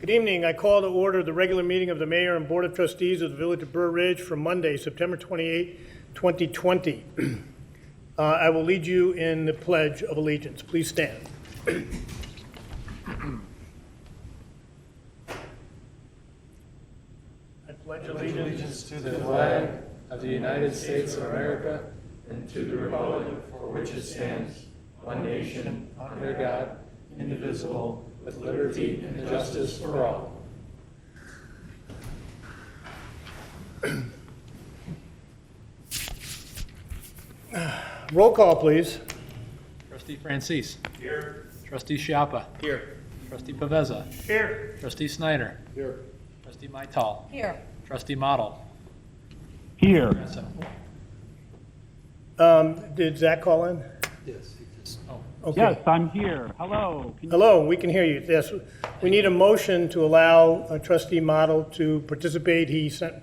Good evening. I call to order the regular meeting of the Mayor and Board of Trustees of the Village of Burr Ridge for Monday, September 28, 2020. I will lead you in the Pledge of Allegiance. Please stand. I pledge allegiance to the flag of the United States of America and to the republic for which it stands, one nation, under God, indivisible, with liberty and justice for all. Roll call, please. Trustee Francis. Here. Trustee Schiappa. Here. Trustee Paveza. Here. Trustee Snyder. Here. Trustee Maital. Here. Trustee Model. Here. Did Zach call in? Yes. Oh, Okay. Yes, I'm here. Hello. Hello, we can hear you. Yes, we need a motion to allow Trustee Model to participate. He sent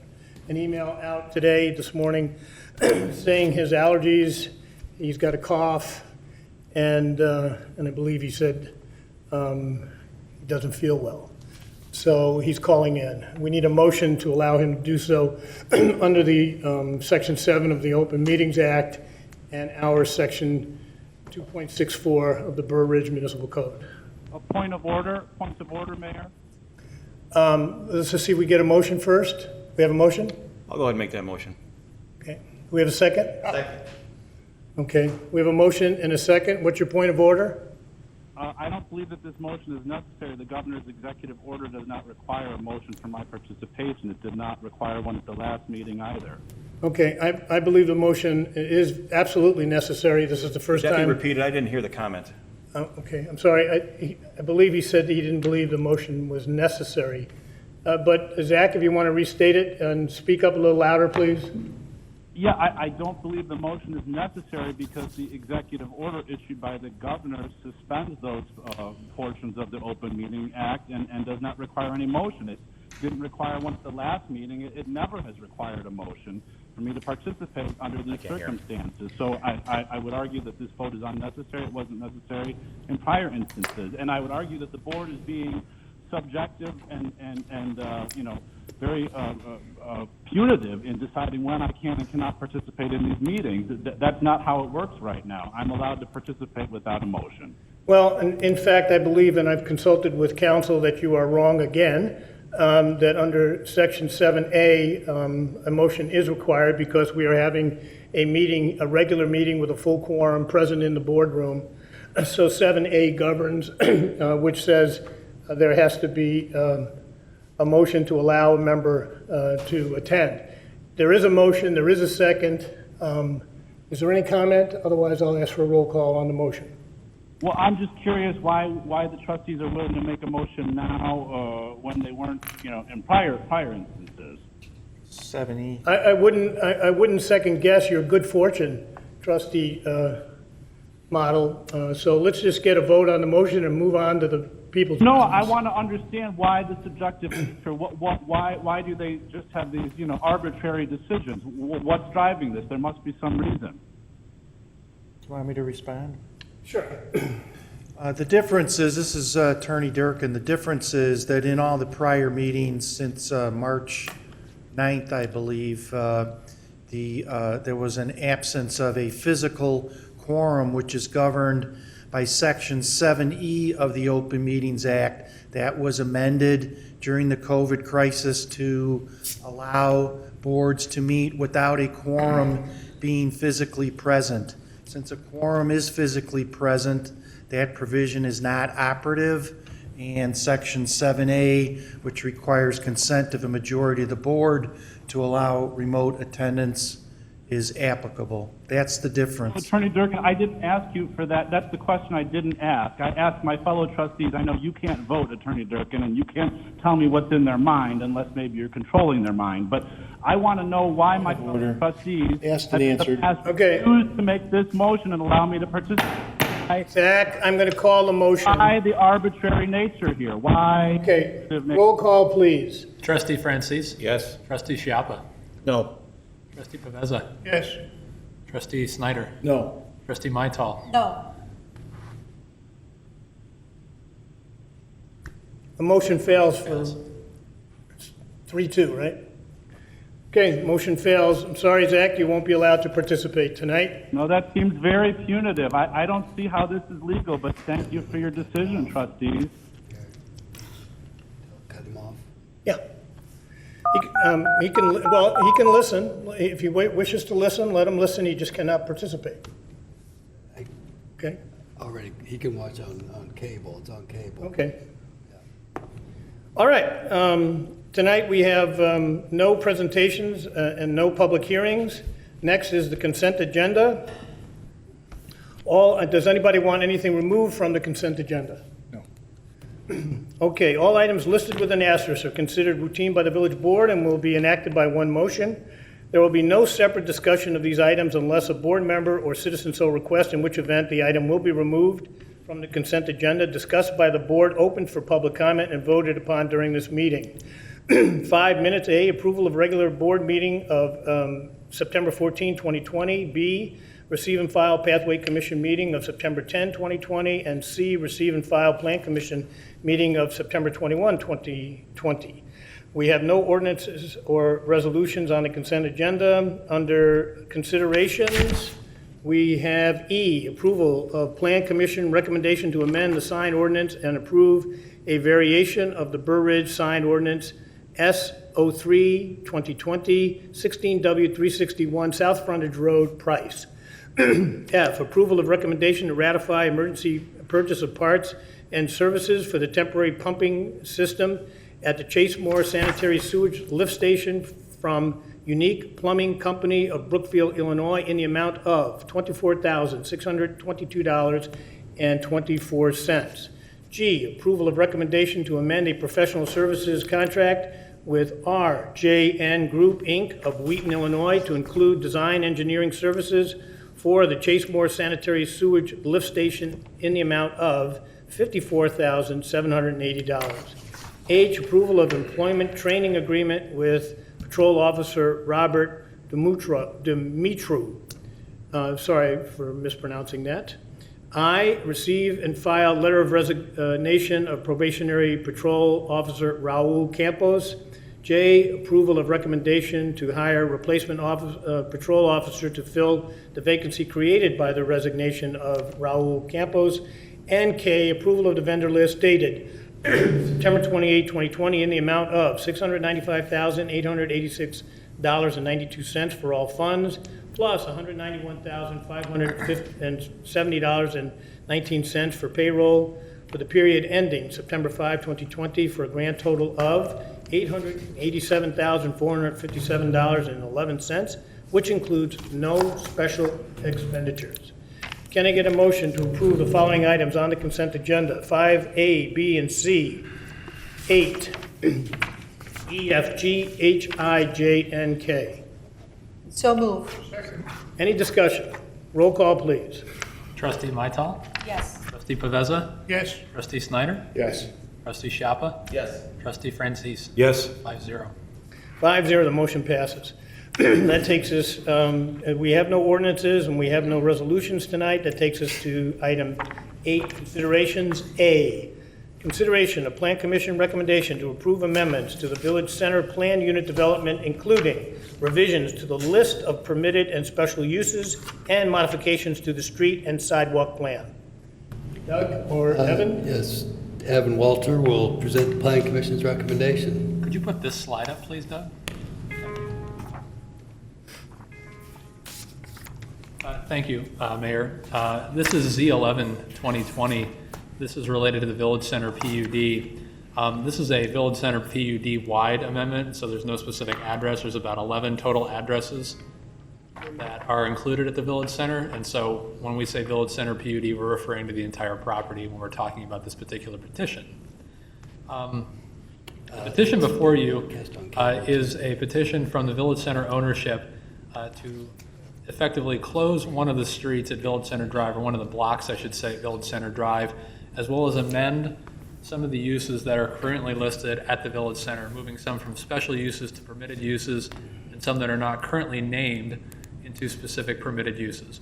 an email out today, this morning, saying his allergies, he's got a cough, and I believe he said he doesn't feel well. So he's calling in. We need a motion to allow him to do so under the Section 7 of the Open Meetings Act and our Section 2.64 of the Burr Ridge Municipal Code. A point of order, Mayor. Let's just see if we get a motion first. We have a motion? I'll go ahead and make that motion. Okay. We have a second? Second. Okay. We have a motion and a second. What's your point of order? I don't believe that this motion is necessary. The governor's executive order does not require a motion for my participation. It did not require one at the last meeting either. Okay. I believe the motion is absolutely necessary. This is the first Could that be time. repeated? I didn't hear the comment. Okay. I'm sorry. I believe he said he didn't believe the motion was necessary. But Zach, if you want to restate it and speak up a little louder, please. Yeah, I don't believe the motion is necessary because the executive order issued by the governor suspends those portions of the Open Meeting Act and does not require any motion. It didn't require one at the last meeting. It never has required a motion for me to participate under these circumstances. So I would argue that this vote is unnecessary. It wasn't necessary in prior instances. And I would argue that the board is being subjective and very punitive in deciding when I can and cannot participate in these meetings. That's not how it works right now. I'm allowed to participate without a motion. Well, in fact, I believe, and I've consulted with counsel, that you are wrong again, that under Section 7A, a motion is required because we are having a regular meeting with a full quorum present in the boardroom. So 7A governs, which says there has to be a motion to allow a member to attend. There is a motion, there is a second. Is there any comment? Otherwise, I'll ask for a roll call on the motion. Well, I'm just curious why the trustees are willing to make a motion now when they weren't, in prior instances. 7E. I wouldn't second guess your good fortune, Trustee Model. So let's just get a vote on the motion and move on to the people's. No, business. I want to understand why the subjective nature. Why do they just have these, arbitrary decisions? What's driving this? There must be some reason. Do you want me to respond? Sure. The difference is, this is Attorney Durkin, the difference is that in all the prior meetings since March 9th, I believe, there was an absence of a physical quorum, which is governed by Section 7E of the Open Meetings Act. That was amended during the COVID crisis to allow boards to meet without a quorum being physically present. Since a quorum is physically present, that provision is not operative, and Section 7A, which requires consent of a majority of the board to allow remote attendance, is applicable. That's the difference. Attorney Durkin, I didn't ask you for that. That's the question I didn't ask. I asked my fellow trustees. I know you can't vote, Attorney Durkin, and you can't tell me what's in their mind unless maybe you're controlling their mind. But I want to know why my fellow trustees Asked and answered. Okay. refused to make this motion and allow me to participate. Zach, I'm going to call the motion. Why the arbitrary nature here? Why? Okay, roll call, please. Trustee Francis. Yes. Trustee Schiappa. No. Trustee Paveza. Yes. Trustee Snyder. No. Trustee Maital. No. The motion fails for Fails. 3-2, right? Okay, motion fails. I'm sorry, Zach, you won't be allowed to participate tonight. No, that seems very punitive. I don't see how this is legal, but thank you for your decision, trustees. Cut him off. Yeah. He can listen. If he wishes to listen, let him listen. He just cannot participate. I Okay? already, he can watch on cable, it's on cable. Okay. All right. Tonight we have no presentations and no public hearings. Next is the consent agenda. Does anybody want anything removed from the consent agenda? No. Okay, all items listed with an asterisk are considered routine by the village board and will be enacted by one motion. There will be no separate discussion of these items unless a board member or citizen so requests, in which event the item will be removed from the consent agenda, discussed by the board, opened for public comment, and voted upon during this meeting. 5 minutes. A, approval of regular board meeting of September 14, 2020. B, receive and file Pathway Commission meeting of September 10, 2020. And C, receive and file Plan Commission meeting of September 21, 2020. We have no ordinances or resolutions on the consent agenda. Under considerations, we have E, approval of Plan Commission recommendation to amend the sign ordinance and approve a variation of the Burr Ridge sign ordinance S03-2020, 16W361 South Frontage Road, Price. F, approval of recommendation to ratify emergency purchase of parts and services for the temporary pumping system at the Chase Moore Sanitary Sewage Lift Station from Unique Plumbing Company of Brookfield, Illinois, in the amount of $24,622.24. G, approval of recommendation to amend a professional services contract with RJN Group, Inc. of Wheaton, Illinois, to include design engineering services for the Chase Moore Sanitary Sewage Lift Station in the amount of $54,780. H, approval of employment training agreement with Patrol Officer Robert Dimitru. Sorry for mispronouncing that. I, receive and file letter of resignation of probationary patrol officer Raul Campos. J, approval of recommendation to hire replacement patrol officer to fill the vacancy created by the resignation of Raul Campos. And K, approval of the vendor list dated September 28, 2020, in the amount of $695,886.92 for all funds, plus $191,570.19 for payroll for the period ending September 5, 2020, for a grand total of $887,457.11, which includes no special expenditures. Can I get a motion to approve the following items on the consent agenda? 5A, B, and C, 8, E, F, G, H, I, J, and K. So moved. Any discussion? Roll call, please. Trustee Mytal? Yes. Trustee Paveza? Yes. Trustee Snyder? Yes. Trustee Schiappa? Yes. Trustee Francis? Yes. 5-0. 5-0, the motion passes. That takes us, we have no ordinances and we have no resolutions tonight. That takes us to item 8, considerations. A, consideration of Plan Commission recommendation to approve amendments to the Village Center Plan Unit Development, including revisions to the list of permitted and special uses and modifications to the street and sidewalk plan. Doug or Evan? Yes, Evan Walter will present the Plan Commission's recommendation. Could you put this slide up, please, Doug? Thank you, Mayor. This is Z11-2020. This is related to the Village Center PUD. This is a Village Center PUD-wide amendment, so there's no specific address. There's about 11 total addresses that are included at the Village Center. And so when we say Village Center PUD, we're referring to the entire property when we're talking about this particular petition. The petition before you is a petition from the Village Center ownership to effectively close one of the streets at Village Center Drive, or one of the blocks, I should say, at Village Center Drive, as well as amend some of the uses that are currently listed at the Village Center, moving some from special uses to permitted uses, and some that are not currently named into specific permitted uses.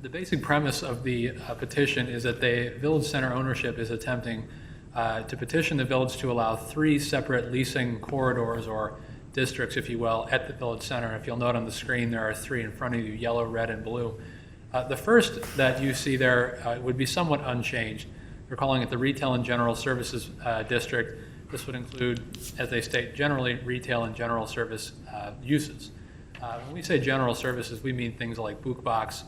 The basic premise of the petition is that the Village Center ownership is attempting to petition the village to allow 3 separate leasing corridors or districts, if you will, at the Village Center. If you'll note on the screen, there are 3 in front of you, yellow, red, and blue. The first that you see there would be somewhat unchanged. They're calling it the Retail and General Services District. This would include, as they state, generally retail and general service uses. When we say general services, we mean things like Book Box,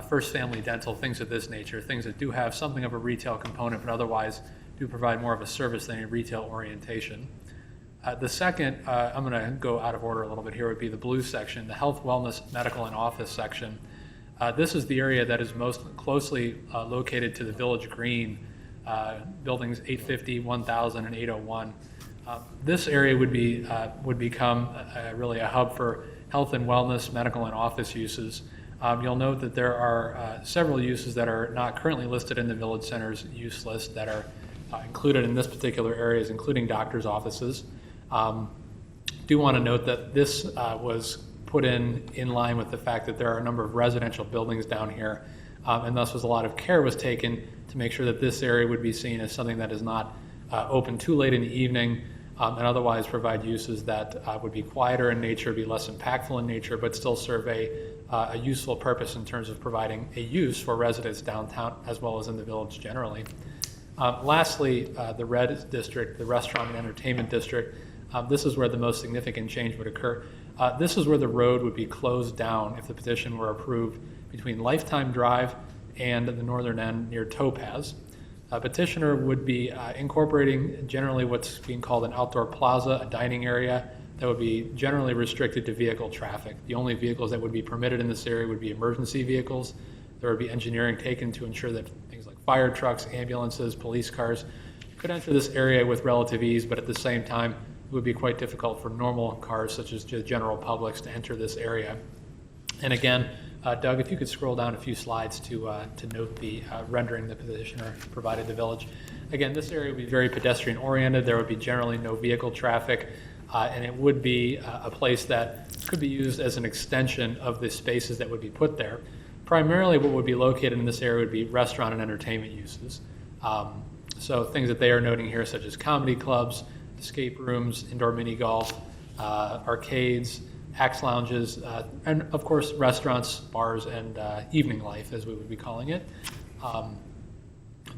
First Family Dental, things of this nature, things that do have something of a retail component, but otherwise do provide more of a service than a retail orientation. The second, I'm going to go out of order a little bit here, would be the blue section, the Health, Wellness, Medical, and Office section. This is the area that is most closely located to the Village Green, buildings 850, 1000, and 801. This area would become really a hub for health and wellness, medical, and office uses. You'll note that there are several uses that are not currently listed in the Village Center's use list that are included in this particular areas, including doctors' offices. Do want to note that this was put in line with the fact that there are a number of residential buildings down here, and thus was a lot of care was taken to make sure that this area would be seen as something that is not open too late in the evening, and otherwise provide uses that would be quieter in nature, be less impactful in nature, but still serve a useful purpose in terms of providing a use for residents downtown as well as in the village generally. Lastly, the red district, the restaurant and entertainment district, this is where the most significant change would occur. This is where the road would be closed down if the petition were approved between Lifetime Drive and the northern end near Topaz. A petitioner would be incorporating generally what's being called an outdoor plaza, a dining area that would be generally restricted to vehicle traffic. The only vehicles that would be permitted in this area would be emergency vehicles. There would be engineering taken to ensure that things like fire trucks, ambulances, police cars could enter this area with relative ease, but at the same time, it would be quite difficult for normal cars such as the general publics to enter this area. And again, Doug, if you could scroll down a few slides to note the rendering the petitioner provided the village. Again, this area would be very pedestrian oriented. There would be generally no vehicle traffic, and it would be a place that could be used as an extension of the spaces that would be put there. Primarily what would be located in this area would be restaurant and entertainment uses. So things that they are noting here such as comedy clubs, escape rooms, indoor mini golf, arcades, axe lounges, and of course restaurants, bars, and evening life, as we would be calling it.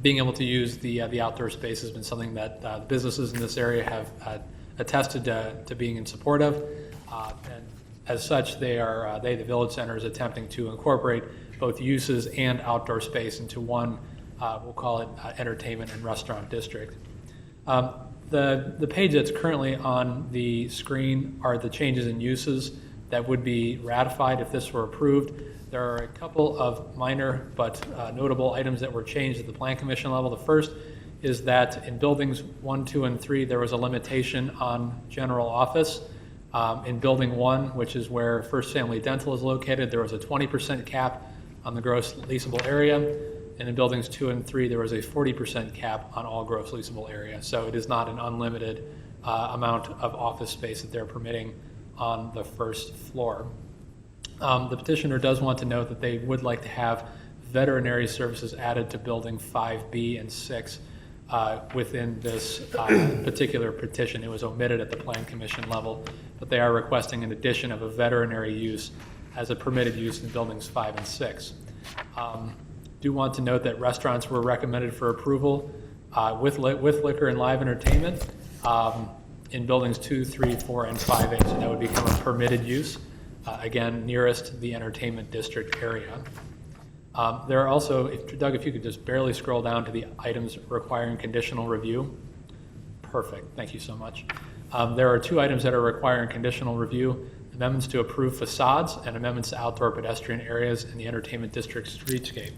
Being able to use the outdoor space has been something that the businesses in this area have attested to being in support of, and as such, the Village Center is attempting to incorporate both uses and outdoor space into one, we'll call it entertainment and restaurant district. The page that's currently on the screen are the changes in uses that would be ratified if this were approved. There are a couple of minor but notable items that were changed at the Plan Commission level. The first is that in buildings 1, 2, and 3, there was a limitation on general office. In building 1, which is where First Family Dental is located, there was a 20% cap on the gross leasable area. And in buildings 2 and 3, there was a 40% cap on all gross leasable area. So it is not an unlimited amount of office space that they're permitting on the first floor. The petitioner does want to note that they would like to have veterinary services added to building 5B and 6 within this particular petition. It was omitted at the Plan Commission level, but they are requesting an addition of a veterinary use as a permitted use in buildings 5 and 6. Do want to note that restaurants were recommended for approval with liquor and live entertainment in buildings 2, 3, 4, and 5A. So that would become a permitted use, again, nearest the entertainment district area. There are also, Doug, if you could just barely scroll down to the items requiring conditional review. Perfect, thank you so much. There are 2 items that are requiring conditional review: amendments to approve facades and amendments to outdoor pedestrian areas in the entertainment district streetscape.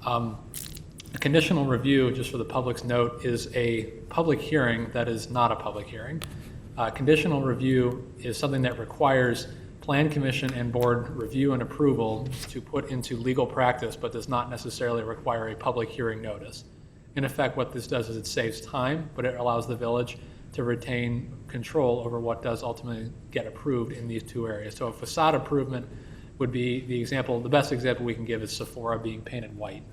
A conditional review, just for the public's note, is a public hearing that is not a public hearing. Conditional review is something that requires Plan Commission and Board review and approval to put into legal practice, but does not necessarily require a public hearing notice. In effect, what this does is it saves time, but it allows the village to retain control over what does ultimately get approved in these 2 areas. So a facade improvement would be the best example we can give is Sephora being painted white.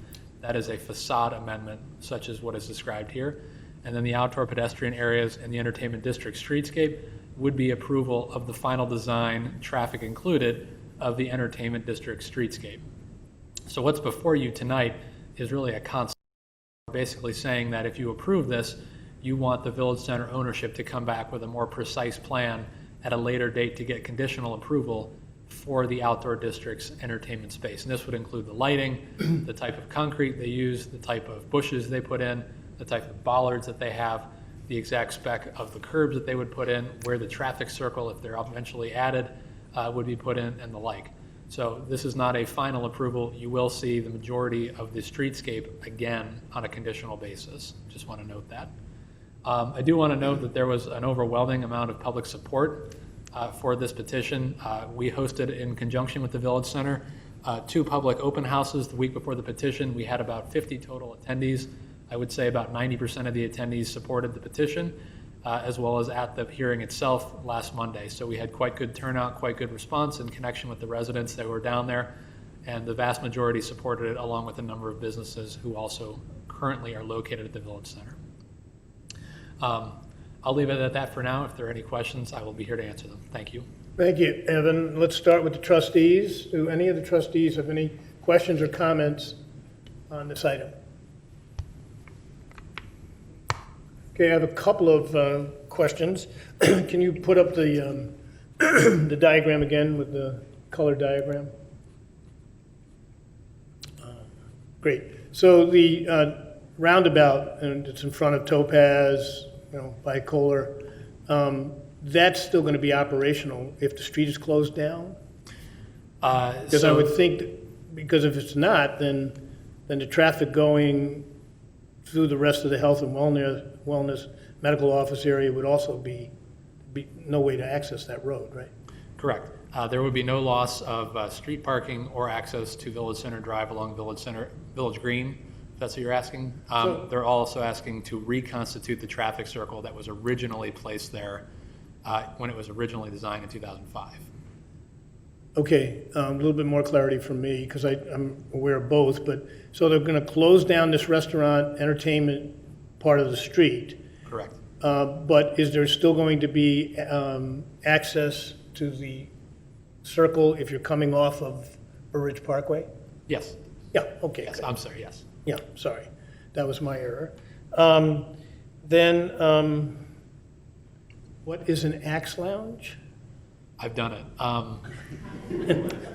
That is a facade amendment, such as what is described here. And then the outdoor pedestrian areas and the entertainment district streetscape would be approval of the final design, traffic included, of the entertainment district streetscape. So what's before you tonight is really a concept, basically saying that if you approve this, you want the Village Center ownership to come back with a more precise plan at a later date to get conditional approval for the outdoor district's entertainment space. And this would include the lighting, the type of concrete they use, the type of bushes they put in, the type of bollards that they have, the exact spec of the curbs that they would put in, where the traffic circle, if they're eventually added, would be put in, and the like. So this is not a final approval. You will see the majority of the streetscape again on a conditional basis. Just want to note that. I do want to note that there was an overwhelming amount of public support for this petition. We hosted, in conjunction with the Village Center, 2 public open houses the week before the petition. We had about 50 total attendees. I would say about 90% of the attendees supported the petition, as well as at the hearing itself last Monday. So we had quite good turnout, quite good response in connection with the residents that were down there, and the vast majority supported it, along with a number of businesses who also currently are located at the Village Center. I'll leave it at that for now. If there are any questions, I will be here to answer them. Thank you. Thank you, Evan. Let's start with the trustees. Do any of the trustees have any questions or comments on this item? Okay, I have a couple of questions. Can you put up the the diagram again with the color diagram? Great. So the roundabout, and it's in front of Topaz, Bicolor, that's still going to be operational if the street is closed down? Because I would think, because if it's not, then the traffic going through the rest of the health and wellness medical office area would also be no way to access that road, right? Correct. There would be no loss of street parking or access to Village Center Drive along Village Green, if that's what you're asking. They're also asking to reconstitute the traffic circle that was originally placed there when it was originally designed in 2005. Okay, a little bit more clarity from me, because I'm aware of both, but, so they're going to close down this restaurant entertainment part of the street, Correct. but is there still going to be access to the circle if you're coming off of Burridge Parkway? Yes. Yeah, okay. Yes. good. I'm sorry. Yes. Yeah, sorry, that was my error. What is an axe lounge? I've done it.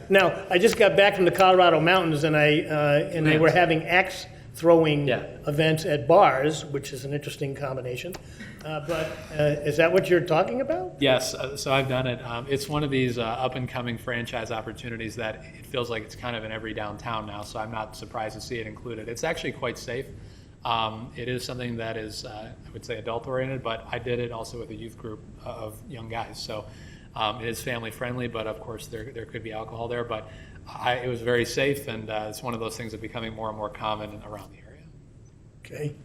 Now, I just got back from the Colorado mountains, and they were having axe throwing Yeah. events at bars, which is an interesting combination. But is that what you're talking about? Yes, so I've done it. It's one of these up-and-coming franchise opportunities that it feels like it's kind of in every downtown now, so I'm not surprised to see it included. It's actually quite safe. It is something that is, I would say, adult-oriented, but I did it also with a youth group of young guys. So it is family-friendly, but of course there could be alcohol there. But it was very safe, and it's one of those things that are becoming more and more common around the area. Okay.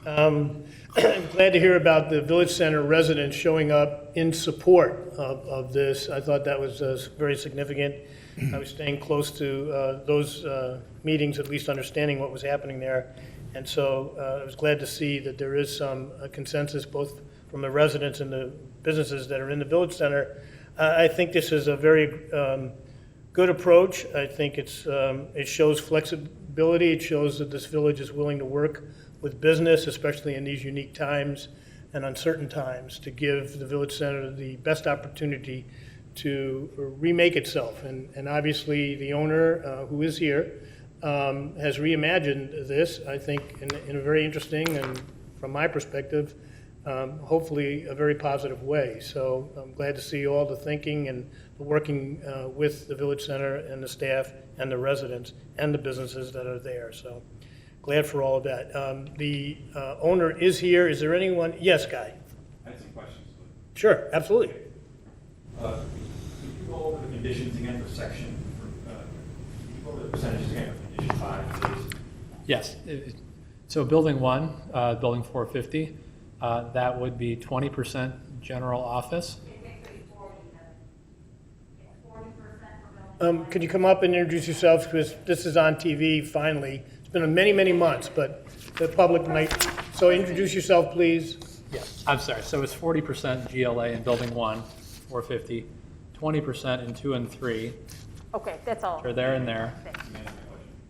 I'm glad to hear about the Village Center residents showing up in support of this. I thought that was very significant. I was staying close to those meetings, at least understanding what was happening there. And so I was glad to see that there is some consensus, both from the residents and the businesses that are in the Village Center. I think this is a very good approach. I think it shows flexibility. It shows that this village is willing to work with business, especially in these unique times and uncertain times, to give the Village Center the best opportunity to remake itself. And obviously, the owner, who is here, has reimagined this, I think, in a very interesting and, from my perspective, hopefully a very positive way. So I'm glad to see all the thinking and the working with the Village Center and the staff and the residents and the businesses that are there. So glad for all of that. The owner is here. Is there anyone? Yes, Guy. I have some questions. Sure, absolutely. Could you go over the conditions again for section, could you go over the percentages again for condition 5, please? Yes. So building 1, building 450, that would be 20% general office. It's 40%. It's 40% for building Could you come up and introduce yourselves, because this is on TV finally. It's been many, many months, but the public might, so introduce yourself, please. Yes, I'm sorry. So it's 40% GLA in building 1, 450, 20% in 2 and 3, Okay, that's all. or there and there.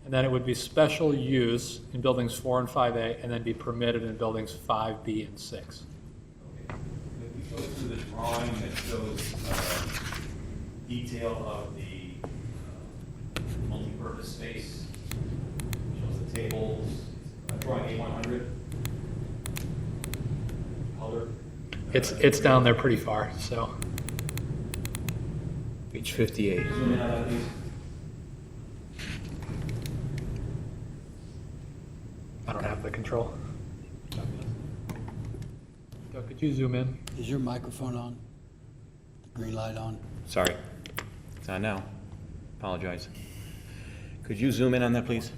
And then it would be special use in buildings 4 and 5A, and then be permitted in buildings 5B and 6. We go through the drawing that shows detail of the multi-purpose space, shows the tables, drawing A100, color. It's down there pretty far, so. Page 58. Zoom in on that, please. I don't have the control. So could you zoom in? Is your microphone on? The green light on? Sorry. It's on now. Apologize. Could you zoom in on that, please?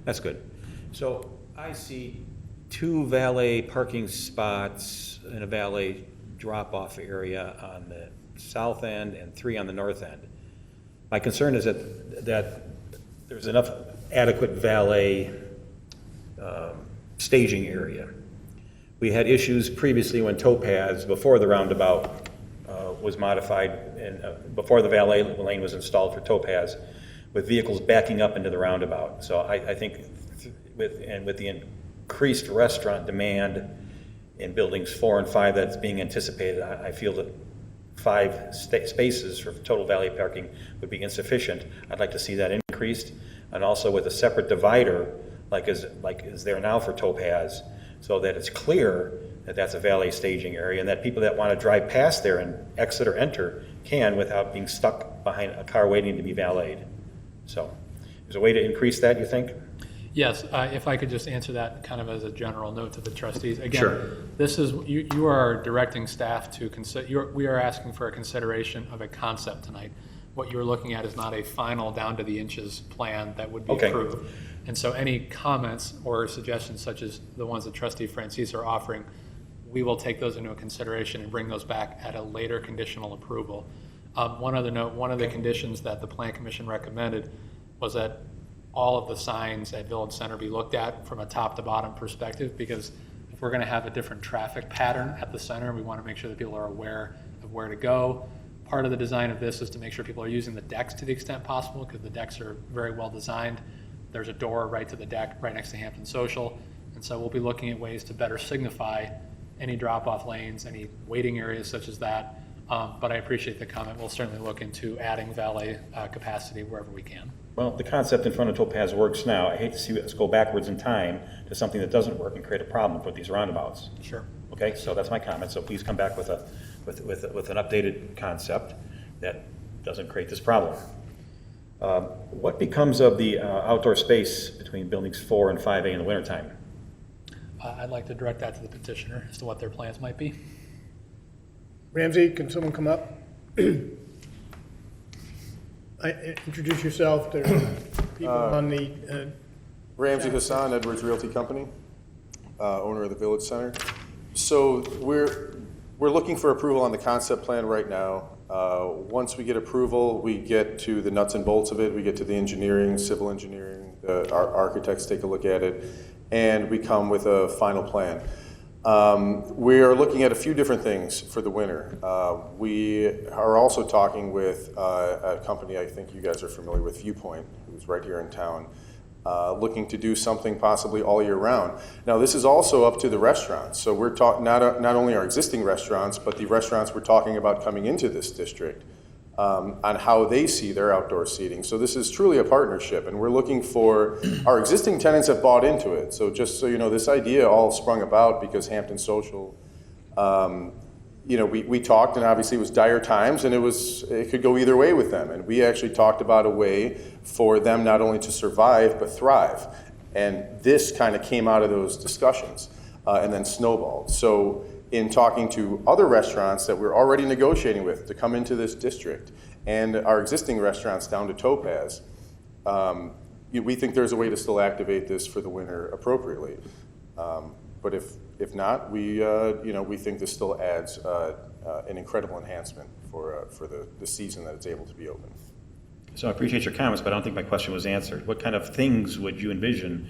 That's good. So I see 2 valet parking spots and a valet drop-off area on the south end and 3 on the north end. My concern is that there's enough adequate valet staging area. We had issues previously when Topaz, before the roundabout was modified and before the valet lane was installed for Topaz, with vehicles backing up into the roundabout. So I think with the increased restaurant demand in buildings 4 and 5 that's being anticipated, I feel that 5 spaces for total valet parking would be insufficient. I'd like to see that increased, and also with a separate divider, like is there now for Topaz, so that it's clear that that's a valet staging area, and that people that want to drive past there and exit or enter can without being stuck behind a car waiting to be valeted. So, there's a way to increase that, you think? Yes, if I could just answer that kind of as a general note to the trustees. Again, Sure. this is, you are directing staff to consider, we are asking for a consideration of a concept tonight. What you're looking at is not a final down to the inches plan that would be Okay. approved. And so any comments or suggestions such as the ones that trustee Francis are offering, we will take those into consideration and bring those back at a later conditional approval. One other note, one of the conditions that the Plan Commission recommended was that all of the signs at Village Center be looked at from a top to bottom perspective, because if we're gonna have a different traffic pattern at the center, we wanna make sure that people are aware of where to go. Part of the design of this is to make sure people are using the decks to the extent possible, because the decks are very well designed. There's a door right to the deck, right next to Hampton Social. And so we'll be looking at ways to better signify any drop-off lanes, any waiting areas such as that. But I appreciate the comment. We'll certainly look into adding valet capacity wherever we can. Well, the concept in front of Topaz works now. I hate to see us go backwards in time to something that doesn't work and create a problem for these roundabouts. Sure. Okay, so that's my comment. So please come back with an updated concept that doesn't create this problem. What becomes of the outdoor space between buildings 4 and 5A in the wintertime? I'd like to direct that to the petitioner as to what their plans might be. Ramsey, can someone come up? Introduce yourself. There are people on the, Ramsey Hassan, Edwards Realty Company, owner of the Village Center. So we're looking for approval on the concept plan right now. Once we get approval, we get to the nuts and bolts of it. We get to the engineering, civil engineering, our architects take a look at it, and we come with a final plan. We are looking at a few different things for the winter. We are also talking with a company I think you guys are familiar with, Viewpoint, who's right here in town, looking to do something possibly all year round. Now, this is also up to the restaurants. So we're talking not only our existing restaurants, but the restaurants we're talking about coming into this district on how they see their outdoor seating. So this is truly a partnership, and we're looking for, our existing tenants have bought into it. So just so you know, this idea all sprung about because Hampton Social, you know, we talked, and obviously it was dire times, and it could go either way with them. And we actually talked about a way for them not only to survive, but thrive. And this kind of came out of those discussions and then snowballed. So in talking to other restaurants that we're already negotiating with to come into this district and our existing restaurants down to Topaz, we think there's a way to still activate this for the winter appropriately. But if not, we think this still adds an incredible enhancement for the season that it's able to be open. So I appreciate your comments, but I don't think my question was answered. What kind of things would you envision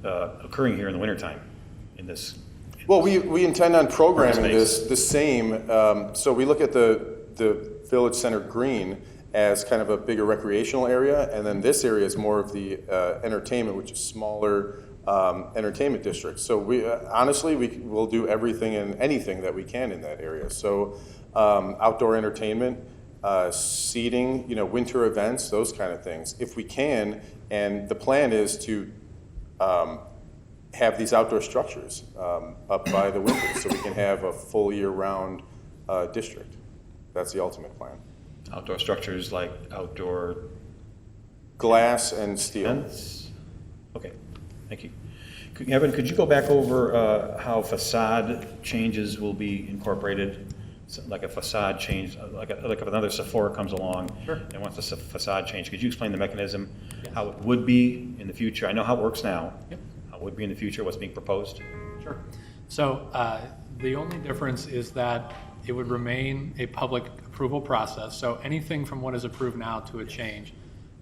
occurring here in the wintertime in this? Well, we intend on programming Space. this the same. So we look at the Village Center Green as kind of a bigger recreational area, and then this area is more of the entertainment, which is smaller entertainment districts. So we honestly, we will do everything and anything that we can in that area. So outdoor entertainment, seating, winter events, those kind of things, if we can. And the plan is to have these outdoor structures up by the windows so we can have a full year-round district. That's the ultimate plan. Outdoor structures like outdoor Glass and steel. fence? Okay, thank you. Evan, could you go back over how facade changes will be incorporated? So like a facade change, like if another Sephora comes along and wants a facade change, could you explain the mechanism, how it would be in the future? I know how it works now. Yep. How it would be in the future, what's being proposed? Sure. So the only difference is that it would remain a public approval process. So anything from what is approved now to a change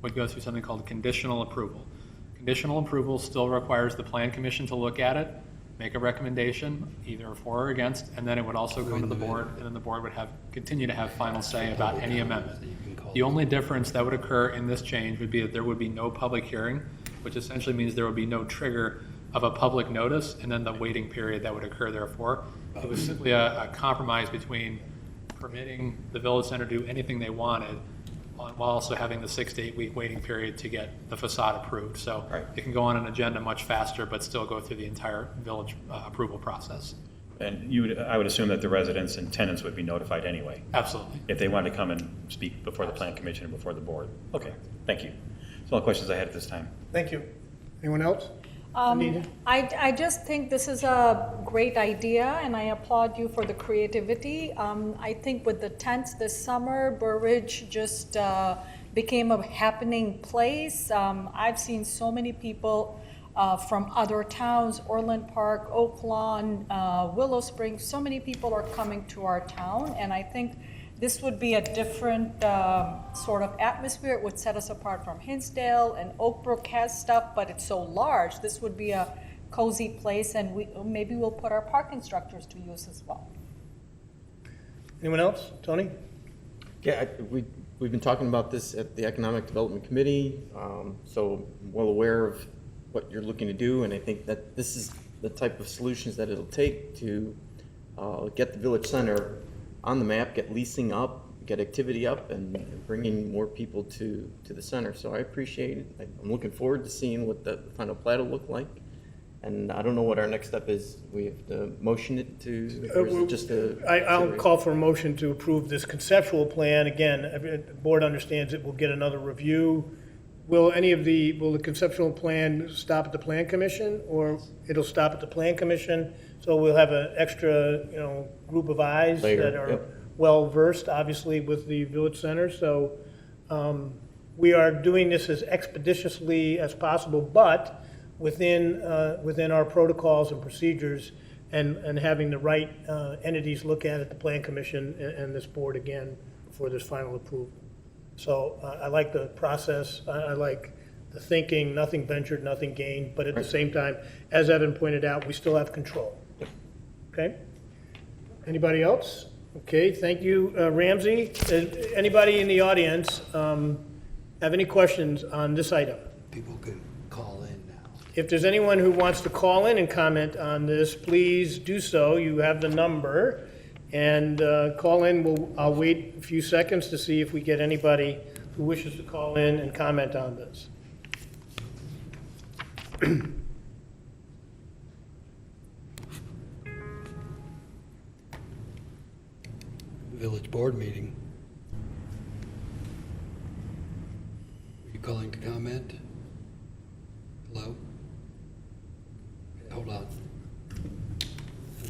would go through something called conditional approval. Conditional approval still requires the Plan Commission to look at it, make a recommendation, either for or against, and then it would also go to the board, and then the board would continue to have final say about any amendment. The only difference that would occur in this change would be that there would be no public hearing, which essentially means there would be no trigger of a public notice and then the waiting period that would occur therefore. It was simply a compromise between permitting the Village Center to do anything they wanted while also having the 6 to 8 week waiting period to get the facade approved. So Right. it can go on an agenda much faster, but still go through the entire village approval process. And I would assume that the residents and tenants would be notified anyway, Absolutely. if they wanted to come and speak before the Plan Commission and before the board. Okay, thank you. That's all the questions I had at this time. Thank you. Anyone else? Anita? I just think this is a great idea, and I applaud you for the creativity. I think with the tents this summer, Burridge just became a happening place. I've seen so many people from other towns, Orland Park, Oak Lawn, Willow Springs, so many people are coming to our town, and I think this would be a different sort of atmosphere. It would set us apart from Hinsdale, and Oak Brook has stuff, but it's so large. This would be a cozy place, and maybe we'll put our parking structures to use as well. Anyone else? Tony? Yeah, we've been talking about this at the Economic Development Committee, so I'm well aware of what you're looking to do, and I think that this is the type of solutions that it'll take to get the Village Center on the map, get leasing up, get activity up, and bringing more people to the center. So I appreciate it. I'm looking forward to seeing what the final plat will look like. And I don't know what our next step is. We have to motion it to, or is it just a? I'll call for a motion to approve this conceptual plan. Again, the board understands it will get another review. Will the conceptual plan stop at the Plan Commission, or it'll stop at the Plan Commission? So we'll have an extra, group of eyes Layer, that are yep. well-versed, obviously, with the Village Center. So we are doing this as expeditiously as possible, but within our protocols and procedures, and having the right entities look at it, the Plan Commission and this board again, for this final approval. So I like the process, I like the thinking, nothing ventured, nothing gained, but at the same time, as Evan pointed out, we still have control. Okay? Anybody else? Okay, thank you, Ramsey. Anybody in the audience have any questions on this item? People can call in now. If there's anyone who wants to call in and comment on this, please do so. You have the number. And call in. I'll wait a few seconds to see if we get anybody who wishes to call in and comment on this. Village board meeting. Are you calling to comment? Hello? Hold on.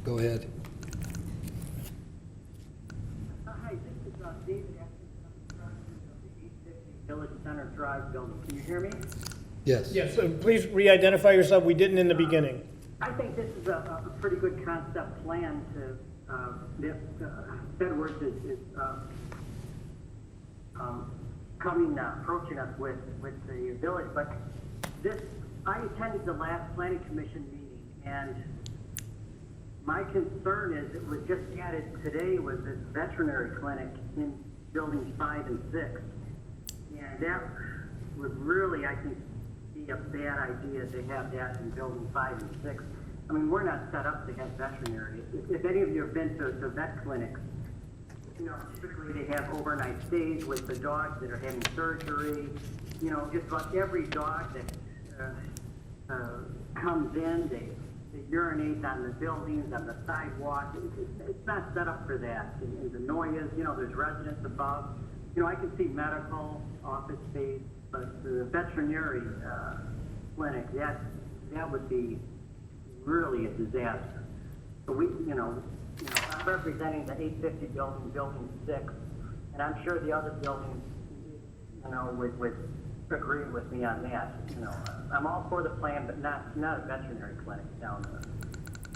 Go ahead. Hi, this is David Atkinson, I'm the 850 Village Center Drive building. Can you hear me? Yes. Yes, please re-identify yourself. We didn't in the beginning. I think this is a pretty good concept plan to this, Edwards is approaching us with the village, but I attended the last planning commission meeting, and my concern is it was just added today was this veterinary clinic in buildings 5 and 6. And that would really, I think, be a bad idea to have that in building 5 and 6. I mean, we're not set up to have veterinary. If any of you have been to vet clinics, you know, typically they have overnight stays with the dogs that are having surgery. You know, just about every dog that comes in, they urinate on the buildings, on the sidewalk. It's not set up for that. And the noise, you know, there's residents above. You know, I can see medical, office space, but the veterinary clinic, that would be really a disaster. So I'm representing the 850 building 6, and I'm sure the other buildings, you know, would agree with me on that. You know, I'm all for the plan, but not a veterinary clinic down there.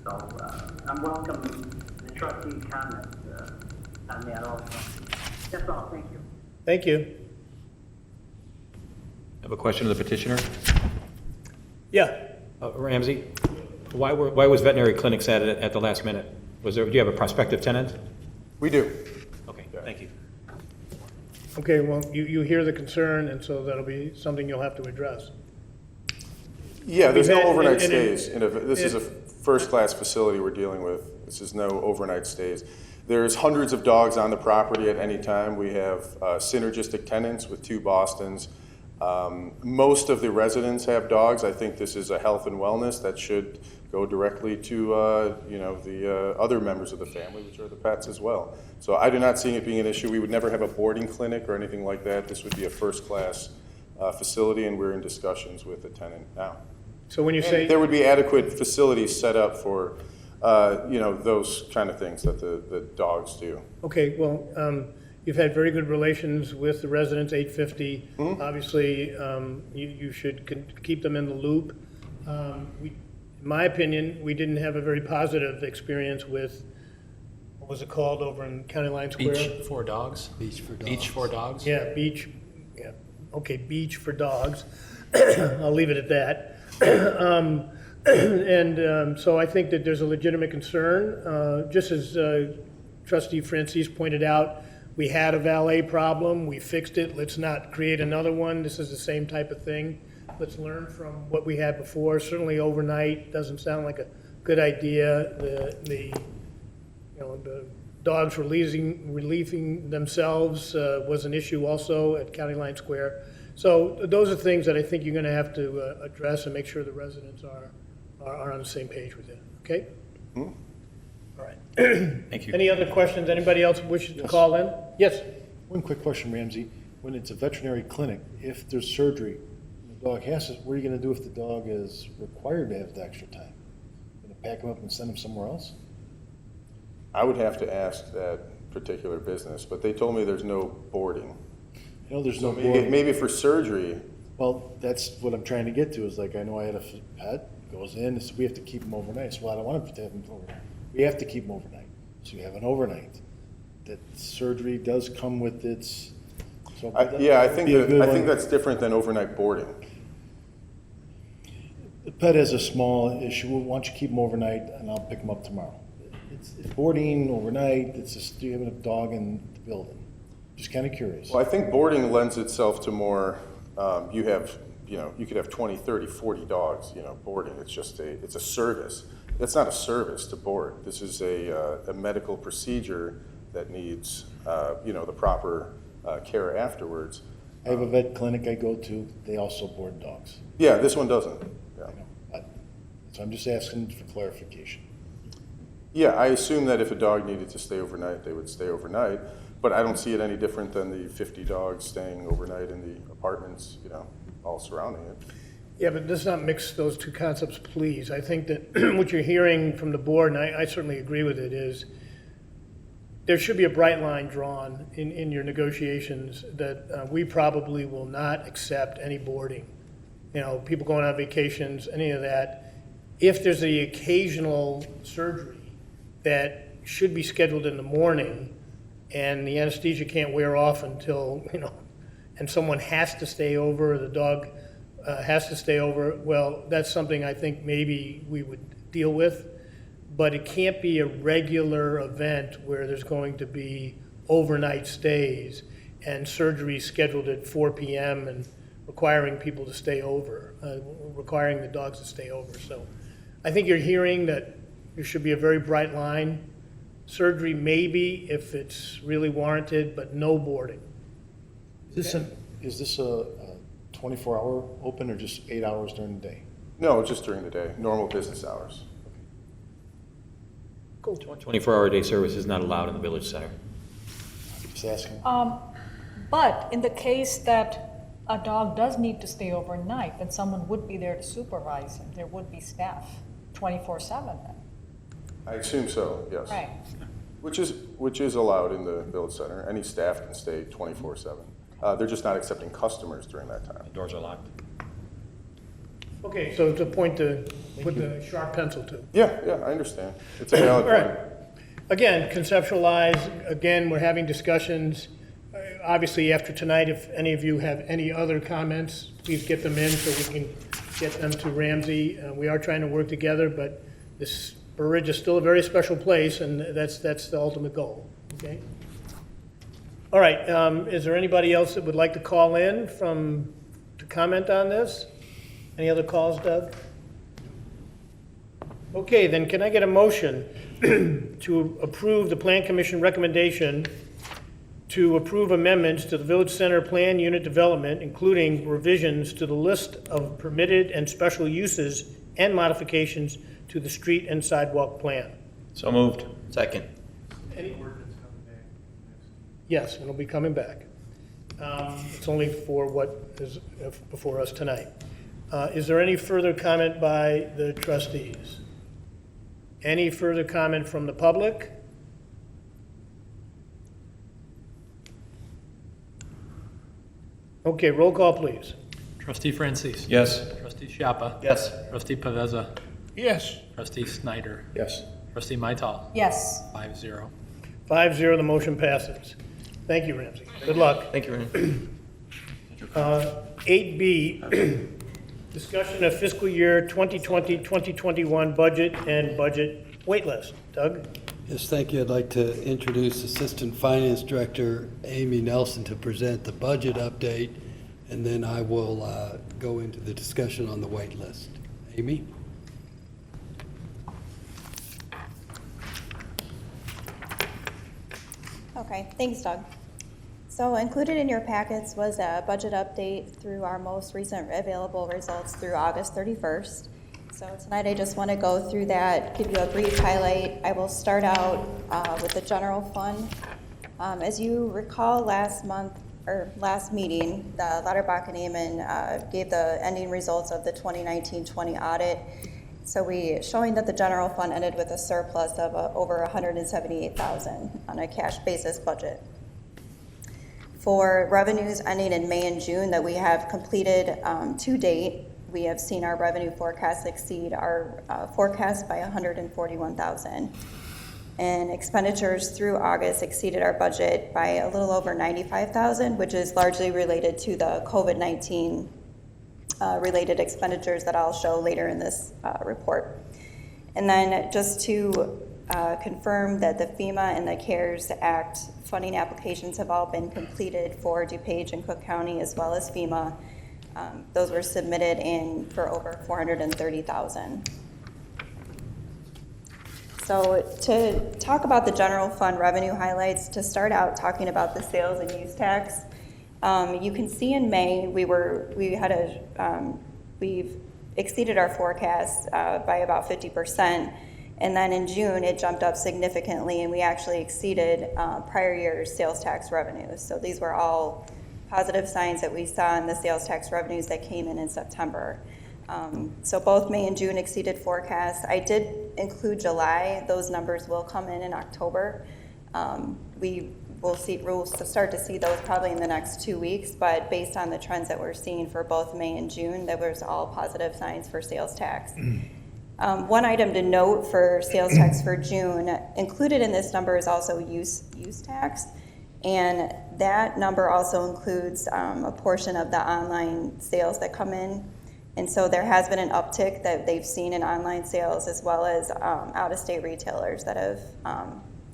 So I'm welcoming the trustees' comments on that also. That's all. Thank you. Thank you. Have a question of the petitioner? Yeah. Ramsey, why was veterinary clinics added at the last minute? Do you have a prospective tenant? We do. Okay, thank you. Okay, well, you hear the concern, and so that'll be something you'll have to address. Yeah, there's We've no had- overnight and stays. This is a first-class facility we're dealing with. This is no overnight stays. There's hundreds of dogs on the property at any time. We have synergistic tenants with 2 Bostons. Most of the residents have dogs. I think this is a health and wellness that should go directly to the other members of the family, which are the pets as well. So I do not see it being an issue. We would never have a boarding clinic or anything like that. This would be a first-class facility, and we're in discussions with the tenant now. So when you And say, there would be adequate facilities set up for those kind of things that the dogs do. okay, well, you've had very good relations with the residents, 850. Obviously, you should keep them in the loop. In my opinion, we didn't have a very positive experience with, what was it called over in County Line Square? Beach for dogs? Beach for dogs. Beach for dogs? Yeah, beach, yeah, okay, beach for dogs. I'll leave it at that. So I think that there's a legitimate concern. Just as Trustee Francis pointed out, we had a valet problem, we fixed it, let's not create another one. This is the same type of thing. Let's learn from what we had before. Certainly overnight doesn't sound like a good idea. The dogs relieving themselves was an issue also at County Line Square. So those are things that I think you're going to have to address and make sure the residents are on the same page with it, okay? All right. Thank you. Any other questions? Anybody else wishes to call in? Yes? One quick question, Ramsey. When it's a veterinary clinic, if there's surgery, the dog has it, what are you gonna do if the dog is required to have the extra time? Gonna pack him up and send him somewhere else? I would have to ask that particular business, but they told me there's no boarding. You know, there's So no board. maybe for surgery, Well, that's what I'm trying to get to, is like, I know I had a pet, goes in, so we have to keep him overnight. So I don't want him to have him overnight. We have to keep him overnight. So you have an overnight. That surgery does come with its, so. I that'd think be a good one. that's different than overnight boarding. The pet has a small issue. Why don't you keep him overnight and I'll pick him up tomorrow? It's boarding overnight, it's just, you have a dog in the building. Just kind of curious. Well, I think boarding lends itself to more, you could have 20, 30, 40 dogs, boarding. It's just it's a service. That's not a service to board. This is a medical procedure that needs, the proper care afterwards. I have a vet clinic I go to, they also board dogs. Yeah, this one doesn't. Yeah. So I'm just asking for clarification. Yeah, I assume that if a dog needed to stay overnight, they would stay overnight, but I don't see it any different than the 50 dogs staying overnight in the apartments, all surrounding it. Yeah, but let's not mix those two concepts, please. I think that what you're hearing from the board, and I certainly agree with it, is there should be a bright line drawn in your negotiations that we probably will not accept any boarding. People going on vacations, any of that. If there's the occasional surgery that should be scheduled in the morning, and the anesthesia can't wear off until, and someone has to stay over, the dog has to stay over, well, that's something I think maybe we would deal with. But it can't be a regular event where there's going to be overnight stays and surgery scheduled at 4 p.m. and requiring people to stay over, requiring the dogs to stay over. So I think you're hearing that there should be a very bright line. Surgery maybe if it's really warranted, but no boarding. Is this a 24-hour open or just 8 hours during the day? No, just during the day, normal business hours. Cool. 24-hour-a-day service is not allowed in the village center. Just asking. But in the case that a dog does need to stay overnight, then someone would be there to supervise him. There would be staff 24/7 then. I assume so, yes. Right. Which is allowed in the village center. Any staff can stay 24/7. They're just not accepting customers during that time. The doors are locked. Okay, so it's a point to put the sharp pencil to. Yeah, I understand. It's a valid All right. point. Again, conceptualize, again, we're having discussions. Obviously, after tonight, if any of you have any other comments, please get them in so we can get them to Ramsey. We are trying to work together, but this Burridge is still a very special place, and that's the ultimate goal, okay? All right, is there anybody else that would like to call in to comment on this? Any other calls, Doug? Okay, then can I get a motion to approve the Plan Commission recommendation to approve amendments to the Village Center Plan Unit Development, including revisions to the list of permitted and special uses and modifications to the street and sidewalk plan? So moved. Second. Yes, it'll be coming back. It's only for what is before us tonight. Is there any further comment by the trustees? Any further comment from the public? Okay, roll call, please. Trustee Francis. Yes. Trustee Schiappa. Yes. Trustee Paveza. Yes. Trustee Snyder. Yes. Trustee Maital. Yes. 5-0. 5-0, the motion passes. Thank you, Ramsey. Good luck. Thank you, Ryan. 8B, discussion of fiscal year 2020-2021 budget and budget wait list. Doug? Yes, thank you. I'd like to introduce Assistant Finance Director Amy Nelson to present the budget update, and then I will go into the discussion on the wait list. Amy? Okay, thanks, Doug. So included in your packets was a budget update through our most recent available results through August 31st. So tonight I just want to go through that, give you a brief highlight. I will start out with the general fund. As you recall, last meeting, the Lauterbach and Amon gave the ending results of the 2019-20 audit. So showing that the general fund ended with a surplus of over $178,000 on a cash basis budget. For revenues ending in May and June that we have completed to date, we have seen our revenue forecast exceed our forecast by $141,000. And expenditures through August exceeded our budget by a little over $95,000, which is largely related to the COVID-19 related expenditures that I'll show later in this report. And then just to confirm that the FEMA and the CARES Act funding applications have all been completed for DuPage and Cook County as well as FEMA. Those were submitted in for over $430,000. So to talk about the general fund revenue highlights, to start out talking about the sales and use tax, you can see in May we've exceeded our forecast by about 50%, and then in June it jumped up significantly, and we actually exceeded prior year's sales tax revenues. So these were all positive signs that we saw in the sales tax revenues that came in September. So both May and June exceeded forecasts. I did include July. Those numbers will come in October. We'll start to see those probably in the next 2 weeks, but based on the trends that we're seeing for both May and June, that was all positive signs for sales tax. One item to note for sales tax for June, included in this number is also use tax. And that number also includes a portion of the online sales that come in. And so there has been an uptick that they've seen in online sales as well as out-of-state retailers that have,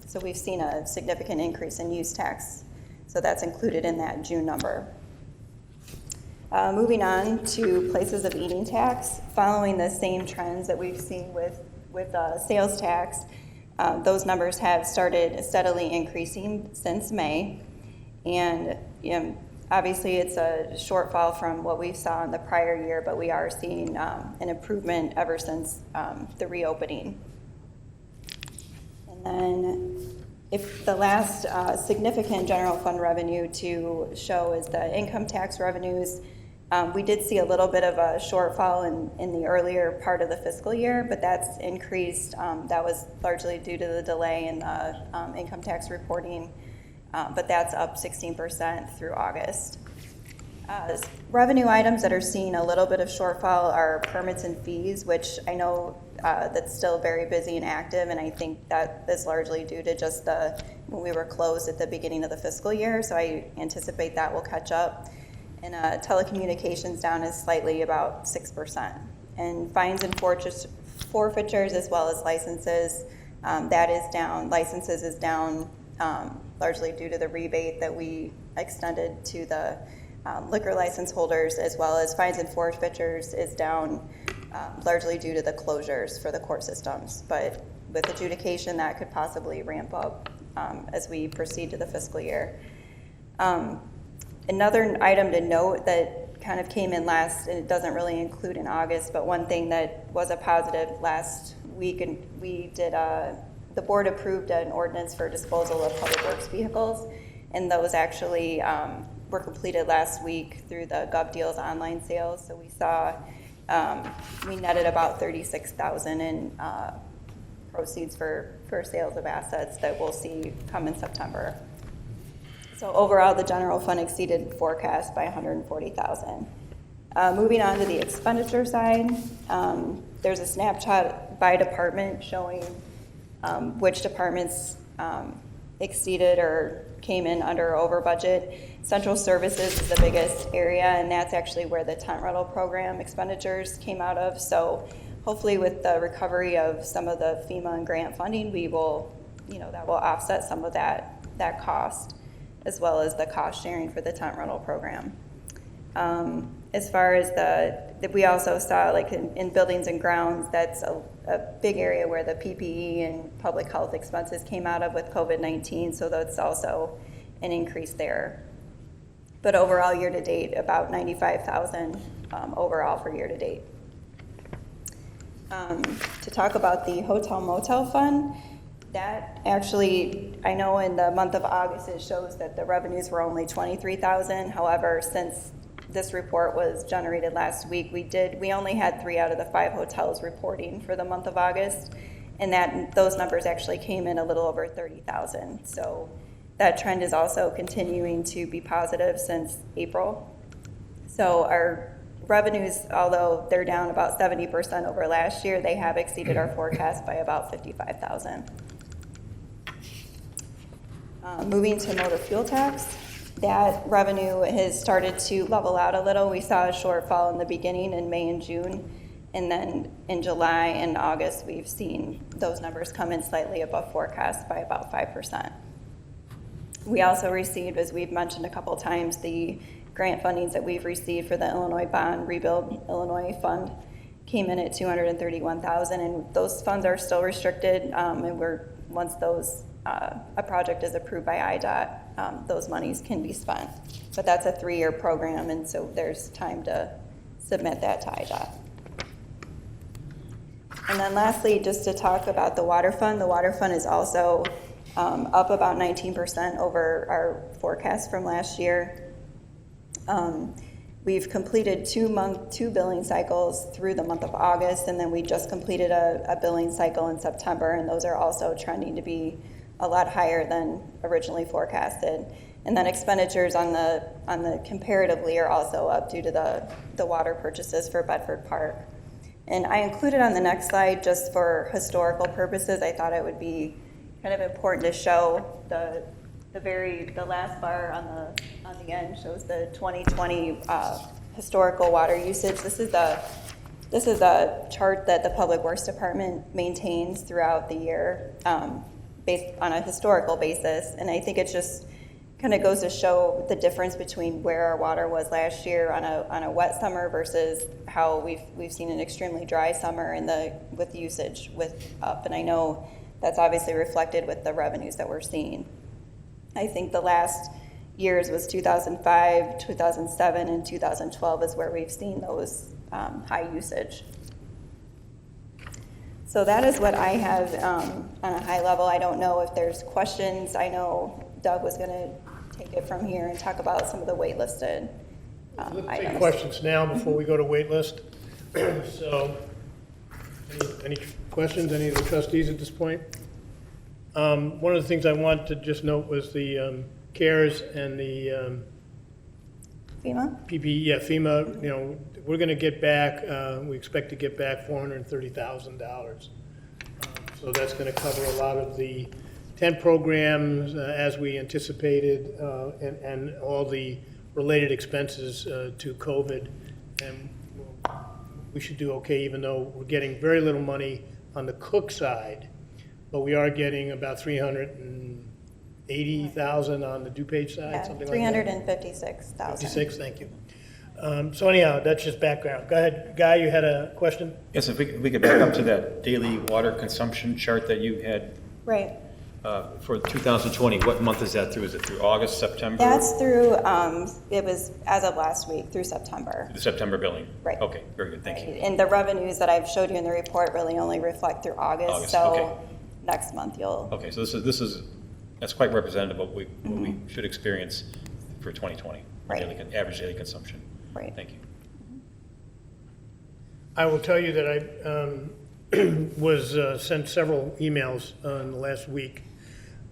so we've seen a significant increase in use tax. So that's included in that June number. Moving on to places of eating tax, following the same trends that we've seen with sales tax, those numbers have started steadily increasing since May. And obviously it's a shortfall from what we saw in the prior year, but we are seeing an improvement ever since the reopening. And then if the last significant general fund revenue to show is the income tax revenues, we did see a little bit of a shortfall in the earlier part of the fiscal year, but that's increased. That was largely due to the delay in the income tax reporting, but that's up 16% through August. Revenue items that are seeing a little bit of shortfall are permits and fees, which I know that's still very busy and active, and I think that is largely due to just when we were closed at the beginning of the fiscal year, so I anticipate that will catch up. And telecommunications down is slightly about 6%. And fines and forfeitures as well as licenses, that is down. Licenses is down largely due to the rebate that we extended to the liquor license holders, as well as fines and forfeitures is down largely due to the closures for the court systems. But with adjudication, that could possibly ramp up as we proceed to the fiscal year. Another item to note that kind of came in last, and it doesn't really include in August, but one thing that was a positive last week, and we did, the board approved an ordinance for disposal of public works vehicles, and those actually were completed last week through the GovDeals online sales. So we saw, we netted about $36,000 in proceeds for sales of assets that we'll see come in September. So overall, the general fund exceeded forecast by $140,000. Moving on to the expenditure side, there's a snapshot by department showing which departments exceeded or came in under or over budget. Central services is the biggest area, and that's actually where the tent rental program expenditures came out of. So hopefully with the recovery of some of the FEMA and grant funding, we will, that will offset some of that cost, as well as the cost sharing for the tent rental program. As far as we also saw, like in buildings and grounds, that's a big area where the PPE and public health expenses came out of with COVID-19, so that's also an increase there. But overall, year to date, about $95,000 overall for year to date. To talk about the hotel motel fund, that actually, I know in the month of August, it shows that the revenues were only $23,000. However, since this report was generated last week, we only had 3 out of the 5 hotels reporting for the month of August, and those numbers actually came in a little over $30,000. So that trend is also continuing to be positive since April. So our revenues, although they're down about 70% over last year, they have exceeded our forecast by about $55,000. Moving to motor fuel tax, that revenue has started to level out a little. We saw a shortfall in the beginning in May and June, and then in July and August, we've seen those numbers come in slightly above forecast by about 5%. We also received, as we've mentioned a couple times, the grant fundings that we've received for the Illinois Bond Rebuild Illinois Fund came in at $231,000, and those funds are still restricted, and once a project is approved by IDOT, those monies can be spent. But that's a 3-year program, and so there's time to submit that to IDOT. And then lastly, just to talk about the water fund is also up about 19% over our forecast from last year. We've completed 2 billing cycles through the month of August, and then we just completed a billing cycle in September, and those are also trending to be a lot higher than originally forecasted. And then expenditures on the comparatively are also up due to the water purchases for Bedford Park. And I included on the next slide, just for historical purposes, I thought it would be kind of important to show the last bar on the end shows the 2020 historical water usage. This is a chart that the Public Works Department maintains throughout the year, based on a historical basis. And I think it just kind of goes to show the difference between where our water was last year on a wet summer versus how we've seen an extremely dry summer with usage up. And I know that's obviously reflected with the revenues that we're seeing. I think the last years was 2005, 2007, and 2012 is where we've seen those high usage. So that is what I have on a high level. I don't know if there's questions. I know Doug was going to take it from here and talk about some of the waitlisted Let's take items. questions now before we go to wait list. So, any questions, any of the trustees at this point? One of the things I want to just note was the CARES and the FEMA? FEMA, we're going to get back, we expect to get back $430,000. So that's going to cover a lot of the tent programs as we anticipated, and all the related expenses to COVID. And we should do okay, even though we're getting very little money on the cook side, but we are getting about $380,000 on the DuPage side, something like that. $356,000. 56, thank you. So anyhow, that's just background. Go ahead, Guy, you had a question? Yes, if we could back up to that daily water consumption chart that you had Right. for 2020, what month is that through? Is it through August, September? That's through, it was as of last week, through September. The September billing? Right. Okay, very good, thank you. And the revenues that I've showed you in the report really only reflect through August, August, so okay. next month you'll. Okay, so that's quite representative of what we should experience for 2020, Right. average daily consumption. Right. Thank you. I will tell you that I was sent several emails in the last week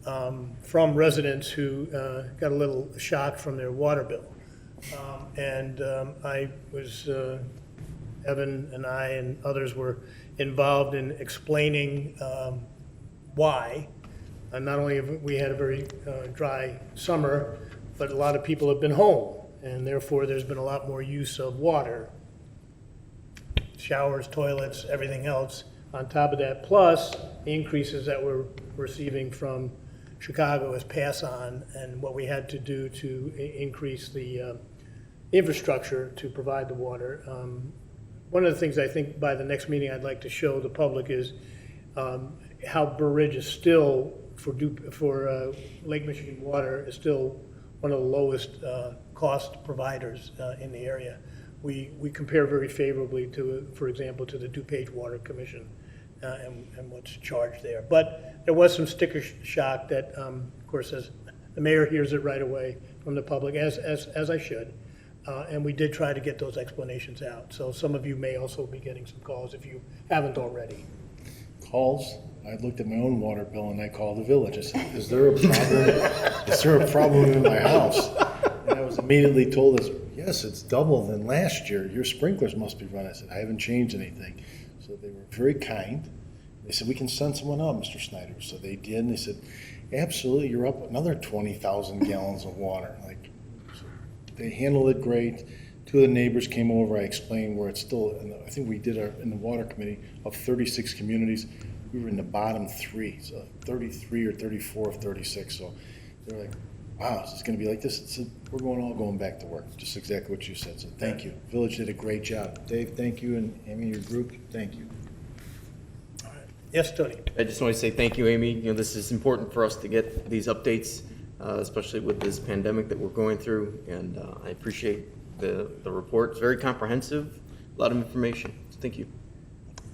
from residents who got a little shocked from their water bill. I was, Evan and I and others were involved in explaining why. Not only have we had a very dry summer, but a lot of people have been home, and therefore there's been a lot more use of water. Showers, toilets, everything else. On top of that, plus the increases that we're receiving from Chicago as pass-on, and what we had to do to increase the infrastructure to provide the water. One of the things I think by the next meeting I'd like to show the public is how Burr Ridge is still, for Lake Michigan Water, is still one of the lowest cost providers in the area. We compare very favorably to, for example, to the DuPage Water Commission and what's charged there. But there was some sticker shock that, of course, as the mayor hears it right away from the public, as I should. And we did try to get those explanations out. So some of you may also be getting some calls if you haven't already. Calls? I looked at my own water bill and I called the village. I said, is there a problem? Is there a problem in my house? And I was immediately told, yes, it's double than last year. Your sprinklers must be running. I said, I haven't changed anything. So they were very kind. They said, we can send someone out, Mr. Snyder. So they did, and they said, absolutely, you're up another 20,000 gallons of water. So they handled it great. Two of the neighbors came over. I explained where it's still, and I think we did in the water committee, of 36 communities, we were in the bottom 3, so 33 or 34 of 36. So they're like, wow, is this going to be like this? It's we're all going back to work, just exactly what you said. So thank you. Village did a great job. Dave, thank you, and Amy, your group, thank you. Yes, Tony? I just want to say thank you, Amy. This is important for us to get these updates, especially with this pandemic that we're going through, and I appreciate the report. It's very comprehensive, a lot of information. So thank you.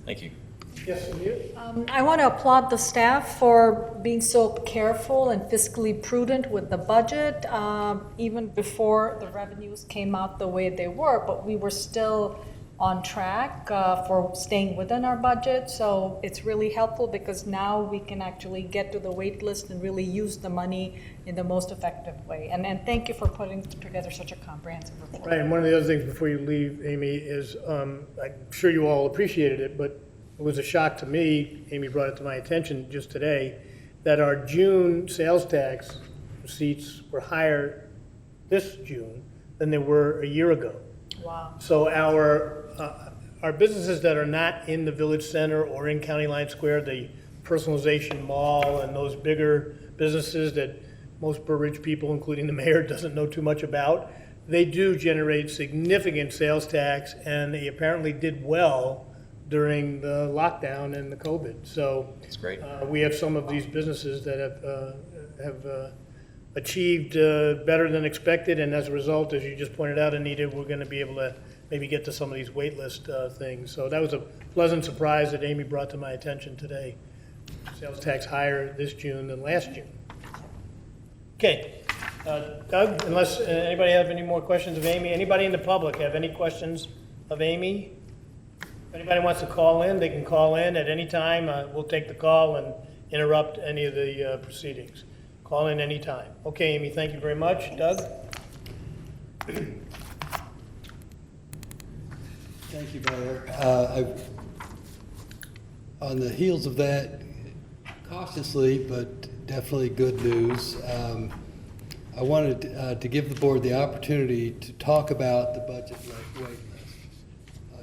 Thank you. Yes, Anita? I want to applaud the staff for being so careful and fiscally prudent with the budget, even before the revenues came out the way they were, but we were still on track for staying within our budget. So it's really helpful because now we can actually get to the wait list and really use the money in the most effective way. And thank you for putting together such a comprehensive report. Right, and one of the other things before you leave, Amy, is I'm sure you all appreciated it, but it was a shock to me, Amy brought it to my attention just today, that our June sales tax receipts were higher this June than they were a year ago. Wow. So our businesses that are not in the village center or in County Line Square, the Personalization Mall and those bigger businesses that most Burr Ridge people, including the mayor, doesn't know too much about, they do generate significant sales tax, and they apparently did well during the lockdown and the COVID. So That's great. we have some of these businesses that have achieved better than expected, and as a result, as you just pointed out, Anita, we're going to be able to maybe get to some of these wait list things. So that was a pleasant surprise that Amy brought to my attention today. Sales tax higher this June than last June. Okay, Doug, unless anybody have any more questions of Amy, anybody in the public have any questions of Amy? If anybody wants to call in, they can call in at any time. We'll take the call and interrupt any of the proceedings. Call in any time. Okay, Amy, thank you very much. Doug? Thank you, Mayor. On the heels of that, cautiously, but definitely good news, I wanted to give the board the opportunity to talk about the budget wait list.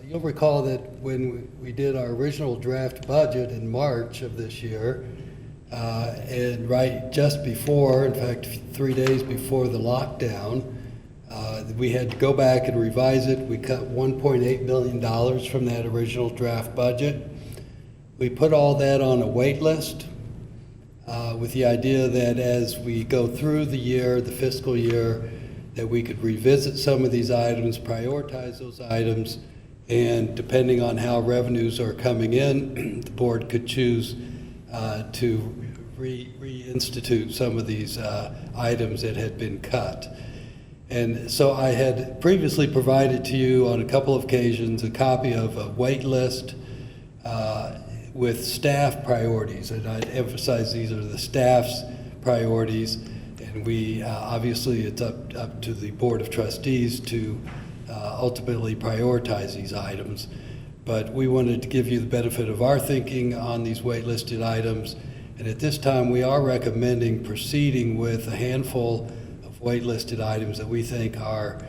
You'll recall that when we did our original draft budget in March of this year, and right just before, in fact, 3 days before the lockdown, we had to go back and revise it. We cut $1.8 million from that original draft budget. We put all that on a wait list with the idea that as we go through the year, the fiscal year, that we could revisit some of these items, prioritize those items, and depending on how revenues are coming in, the board could choose to reinstitute some of these items that had been cut. And so I had previously provided to you on a couple of occasions a copy of a wait list with staff priorities, and I'd emphasize these are the staff's priorities, and we obviously it's up to the Board of Trustees to ultimately prioritize these items. But we wanted to give you the benefit of our thinking on these waitlisted items, and at this time we are recommending proceeding with a handful of waitlisted items that we think are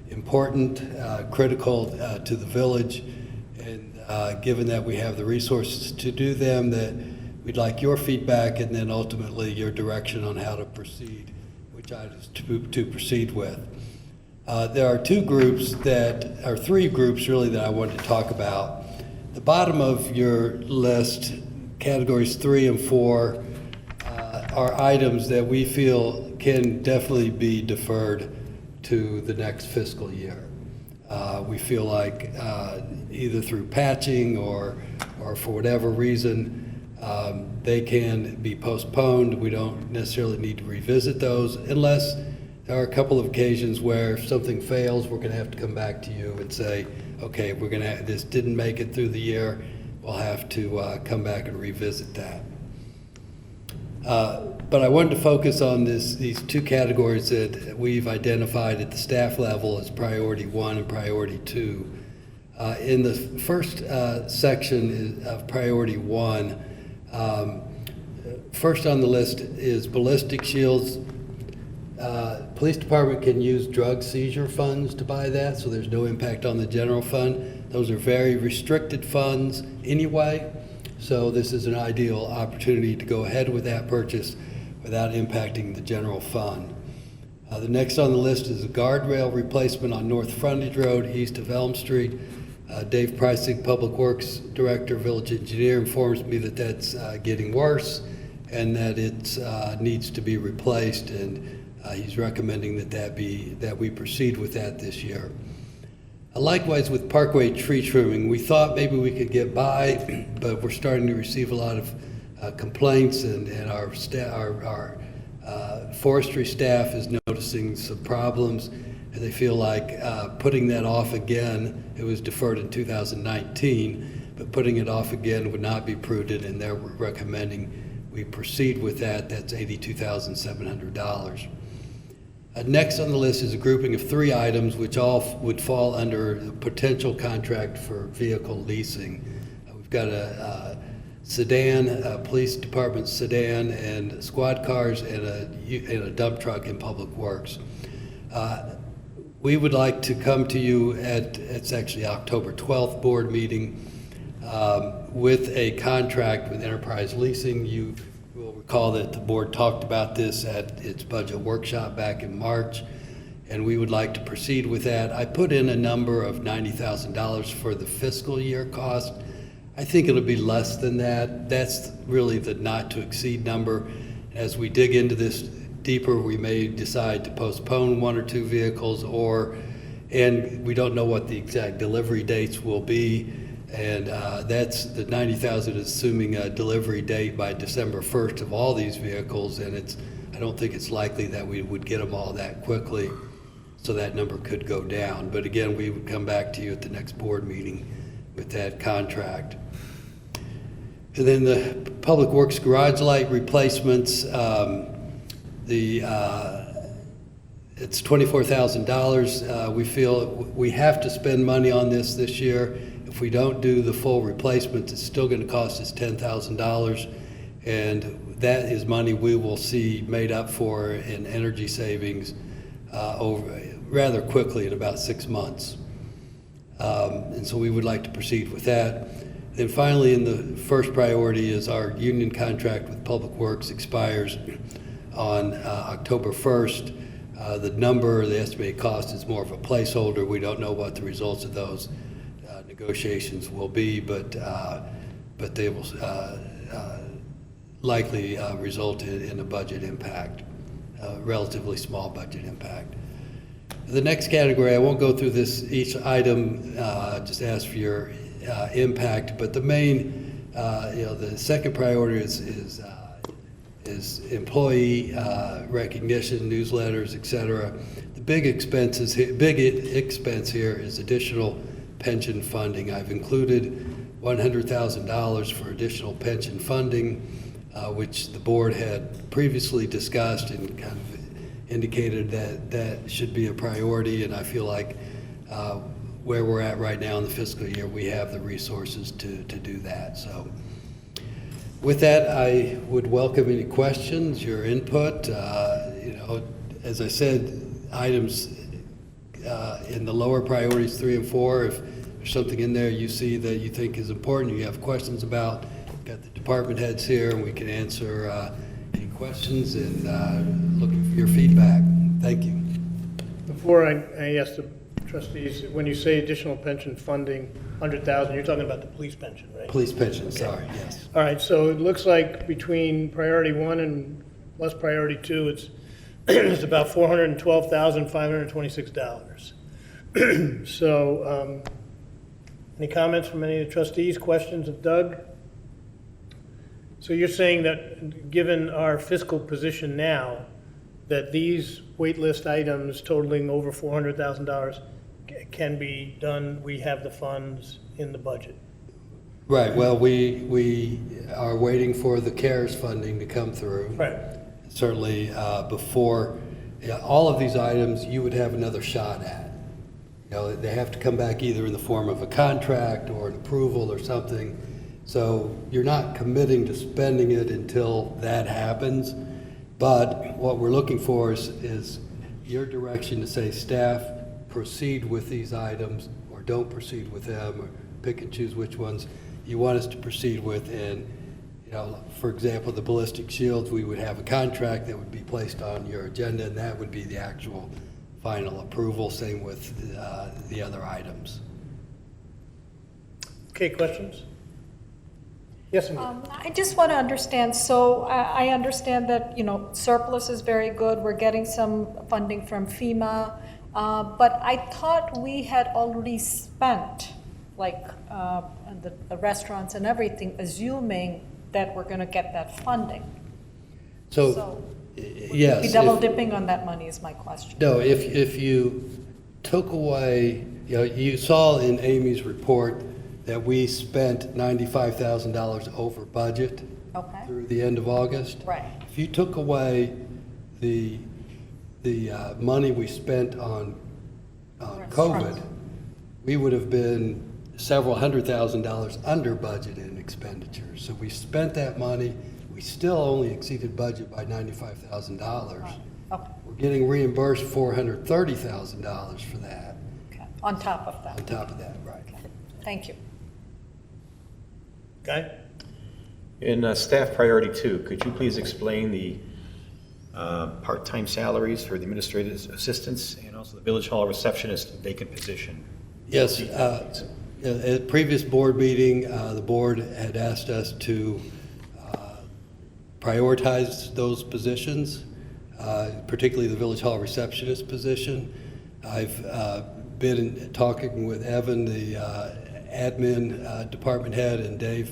important, critical to the village, and given that we have the resources to do them, that we'd like your feedback and then ultimately your direction on how to proceed, which items to proceed with. There are three groups really that I wanted to talk about. The bottom of your list, categories 3 and 4, are items that we feel can definitely be deferred to the next fiscal year. We feel like either through patching or for whatever reason, they can be postponed. We don't necessarily need to revisit those unless there are a couple of occasions where if something fails, we're going to have to come back to you and say, okay, this didn't make it through the year. We'll have to come back and revisit that. But I wanted to focus on these two categories that we've identified at the staff level as priority 1 and priority 2. In the first section of priority 1, first on the list is ballistic shields. Police department can use drug seizure funds to buy that, so there's no impact on the general fund. Those are very restricted funds anyway, so this is an ideal opportunity to go ahead with that purchase without impacting the general fund. The next on the list is a guardrail replacement on North Frontage Road, east of Elm Street. Dave Preissig, Public Works Director, Village Engineer, informs me that that's getting worse and that it needs to be replaced, and he's recommending that we proceed with that this year. Likewise with Parkway tree trimming, we thought maybe we could get by, but we're starting to receive a lot of complaints, and our forestry staff is noticing some problems. and they feel like putting that off again, it was deferred in 2019, but putting it off again would not be prudent, and they're recommending we proceed with that. That's $82,700. Next on the list is a grouping of 3 items which all would fall under a potential contract for vehicle leasing. We've got a sedan, a police department sedan, and squad cars, and a dump truck in Public Works. We would like to come to you it's actually October 12th board meeting, with a contract with Enterprise Leasing. You will recall that the board talked about this at its budget workshop back in March, and we would like to proceed with that. I put in a number of $90,000 for the fiscal year cost. I think it'll be less than that. That's really the not to exceed number. As we dig into this deeper, we may decide to postpone 1 or 2 vehicles, and we don't know what the exact delivery dates will be. And that's the $90,000 is assuming a delivery date by December 1st of all these vehicles, and I don't think it's likely that we would get them all that quickly, so that number could go down. But again, we would come back to you at the next board meeting with that contract. And then the Public Works garage light replacements, it's $24,000. We feel we have to spend money on this year. If we don't do the full replacement, it's still going to cost us $10,000, and that is money we will see made up for in energy savings over rather quickly, in about 6 months. And so we would like to proceed with that. Then finally, in the first priority is our union contract with Public Works expires on October 1st. The estimated cost is more of a placeholder. We don't know what the results of those negotiations will be, but they will likely result in a budget impact, a relatively small budget impact. The next category, I won't go through each item, just ask for your impact, but the main, the second priority is employee recognition, newsletters, et cetera. The big expense here is additional pension funding. I've included $100,000 for additional pension funding, which the board had previously discussed and kind of indicated that should be a priority, and I feel like where we're at right now in the fiscal year, we have the resources to do that. So with that, I would welcome any questions, your input. As I said, items in the lower priorities 3 and 4, if there's something in there you see that you think is important, you have questions about, we've got the department heads here, and we can answer any questions, and looking for your feedback. Thank you. Before I ask the trustees, when you say additional pension funding, 100,000, you're talking about the police pension, right? Police pension, sorry, yes. All right, so it looks like between priority 1 and plus priority 2, it's about $412,526. So, any comments from any of the trustees, questions of Doug? So you're saying that given our fiscal position now, that these wait list items totaling over $400,000 can be done, we have the funds in the budget? Right, well, we are waiting for the CARES funding to come through. Right. Certainly before, all of these items you would have another shot at. They have to come back either in the form of a contract or an approval or something. So you're not committing to spending it until that happens. But what we're looking for is your direction to say, staff, proceed with these items, or don't proceed with them, or pick and choose which ones you want us to proceed with. And, for example, the ballistic shields, we would have a contract that would be placed on your agenda, and that would be the actual final approval. Same with the other items. Okay, questions? Yes, Anita. I just want to understand, so I understand that, surplus is very good, we're getting some funding from FEMA, but I thought we had already spent, the restaurants and everything, assuming that we're going to get that funding. So yes. Be double dipping on that money is my question. No, if you took away, you saw in Amy's report that we spent $95,000 over budget Okay, through the end of August. right. If you took away the money we spent on COVID, we would have been several $100,000 under budget in expenditures. So we spent that money, we still only exceeded budget by $95,000. Okay, We're getting reimbursed $430,000 for that, okay, on top of that. on top of that, right? Thank you. Okay? In staff priority 2, could you please explain the part-time salaries for the administrative assistants and also the village hall receptionist vacant position? Yes, at previous board meeting, the board had asked us to prioritize those positions, particularly the village hall receptionist position. I've been talking with Evan, the admin department head, and Dave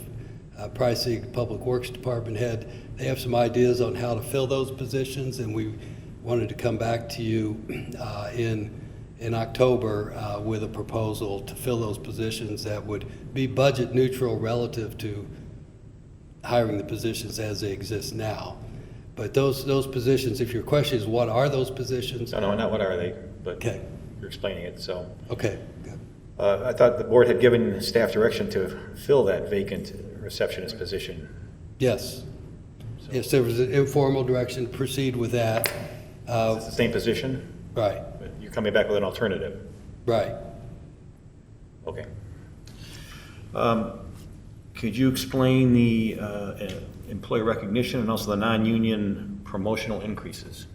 Pricey, public works department head. They have some ideas on how to fill those positions, and we wanted to come back to you in October with a proposal to fill those positions that would be budget neutral relative to hiring the positions as they exist now. But those positions, if your question is what are those positions? No, not what are they, but Okay. you're explaining it, so. Okay, good. I thought the board had given staff direction to fill that vacant receptionist position. Yes. Yes, there was an informal direction to proceed with that. It's the same position, Right, but you're coming back with an alternative. right. Okay. Could you explain the employee recognition and also the non-union promotional increases?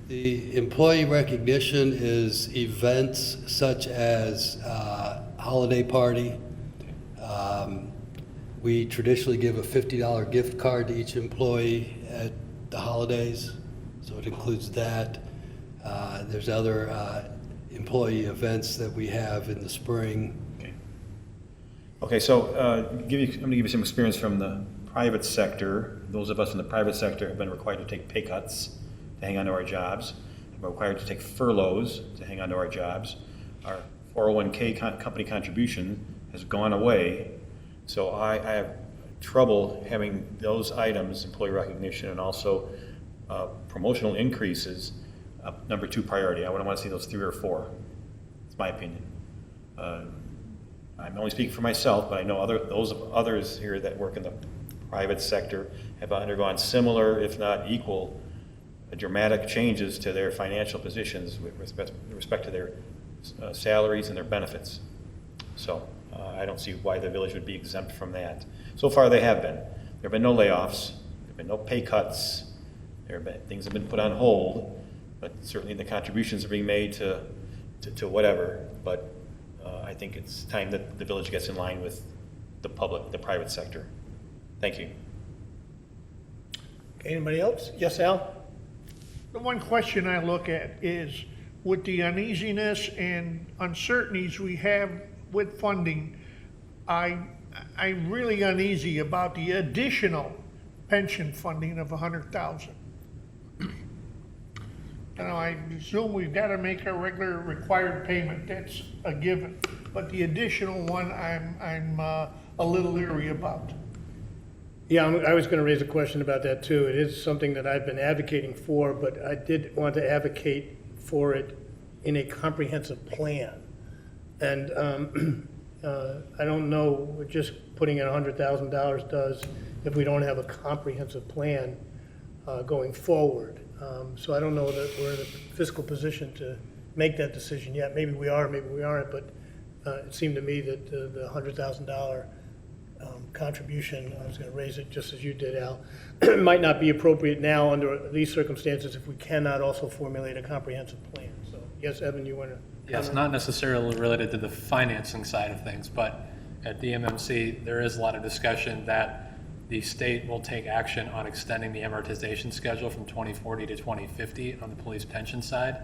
The employee recognition is events such as holiday party. We traditionally give a $50 gift card to each employee at the holidays, so it includes that. There's other employee events that we have in the spring. Okay, so I'm going to give you some experience from the private sector. Those of us in the private sector have been required to take pay cuts to hang on to our jobs. We're required to take furloughs to hang on to our jobs. Our 401k company contribution has gone away. So I have trouble having those items, employee recognition and also promotional increases, number 2 priority. I wouldn't want to see those 3 or 4. It's my opinion. I'm only speaking for myself, but I know others here that work in the private sector have undergone similar, if not equal, dramatic changes to their financial positions with respect to their salaries and their benefits. So I don't see why the village would be exempt from that. So far they have been. There have been no layoffs, there have been no pay cuts, things have been put on hold, but certainly the contributions are being made to whatever. But I think it's time that the village gets in line with the private sector. Thank you. Okay, anybody else? Yes, Al? The one question I look at is, with the uneasiness and uncertainties we have with funding, I'm really uneasy about the additional pension funding of $100,000. I assume we've got to make a regular required payment, that's a given. But the additional one, I'm a little leery about. Yeah, I was going to raise a question about that too. It is something that I've been advocating for, but I did want to advocate for it in a comprehensive plan. And I don't know what just putting in $100,000 does if we don't have a comprehensive plan going forward. So I don't know that we're in a fiscal position to make that decision yet. Maybe we are, maybe we aren't, but it seemed to me that the $100,000 contribution, I was going to raise it just as you did, Al, might not be appropriate now under these circumstances if we cannot also formulate a comprehensive plan. So, yes, Evan, you want to? Yes, not necessarily related to the financing side of things, but at DMMC, there is a lot of discussion that the state will take action on extending the amortization schedule from 2040 to 2050 on the police pension side.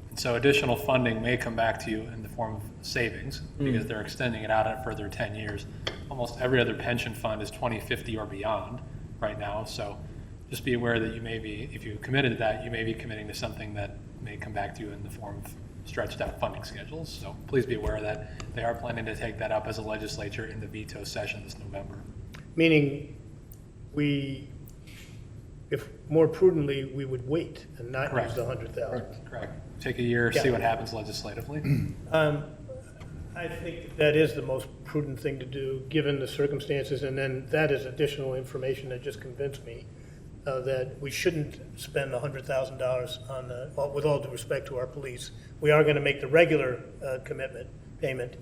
And so additional funding may come back to you in the form of savings because they're extending it out a further 10 years. Almost every other pension fund is 2050 or beyond right now. So just be aware that you may be, if you committed to that, you may be committing to something that may come back to you in the form of stretched out funding schedules. So please be aware of that. They are planning to take that up as a legislature in the veto session this November. Meaning, if more prudently, we would wait and not use Correct. the 100,000. Correct. Take a year, see Yeah. what happens legislatively. I think that is the most prudent thing to do, given the circumstances, and then that is additional information that just convinced me that we shouldn't spend $100,000 on, with all due respect to our police. We are going to make the regular commitment payment,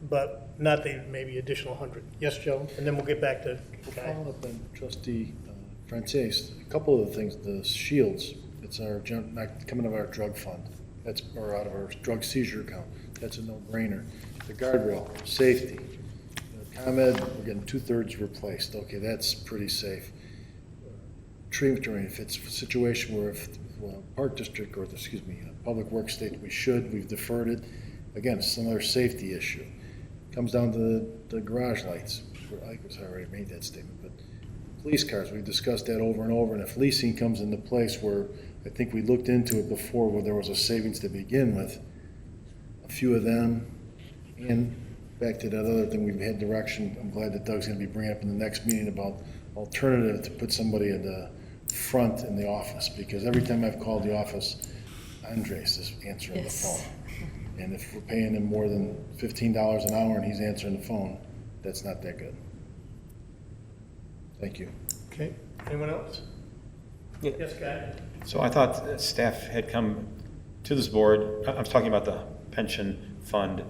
but not the maybe additional 100. Yes, Joe? And then we'll get back to Guy. Following up on Trustee Francis, a couple of the things, the shields, it's not coming out of our drug fund, or out of our drug seizure account. That's a no-brainer. The guardrail, safety. ComEd, we're getting 2/3 replaced. Okay, that's pretty safe. Tree trimming, if it's a situation where if Park District, or Public Works state we should, we've deferred it. Again, it's another safety issue. Comes down to the garage lights. I already made that statement, but police cars, we've discussed that over and over, and if leasing comes into place where I think we looked into it before where there was a savings to begin with, a few of them, and back to that other thing, we've had direction, I'm glad that Doug's gonna be bringing up in the next meeting about alternative to put somebody at the front in the office, because every time I've called the office, Andres is answering the phone. And if we're paying him more than $15 an hour and he's answering the phone, that's not that good. Thank you. Okay, anyone else? Yes, Guy? So I thought that staff had come to this board, I was talking about the pension fund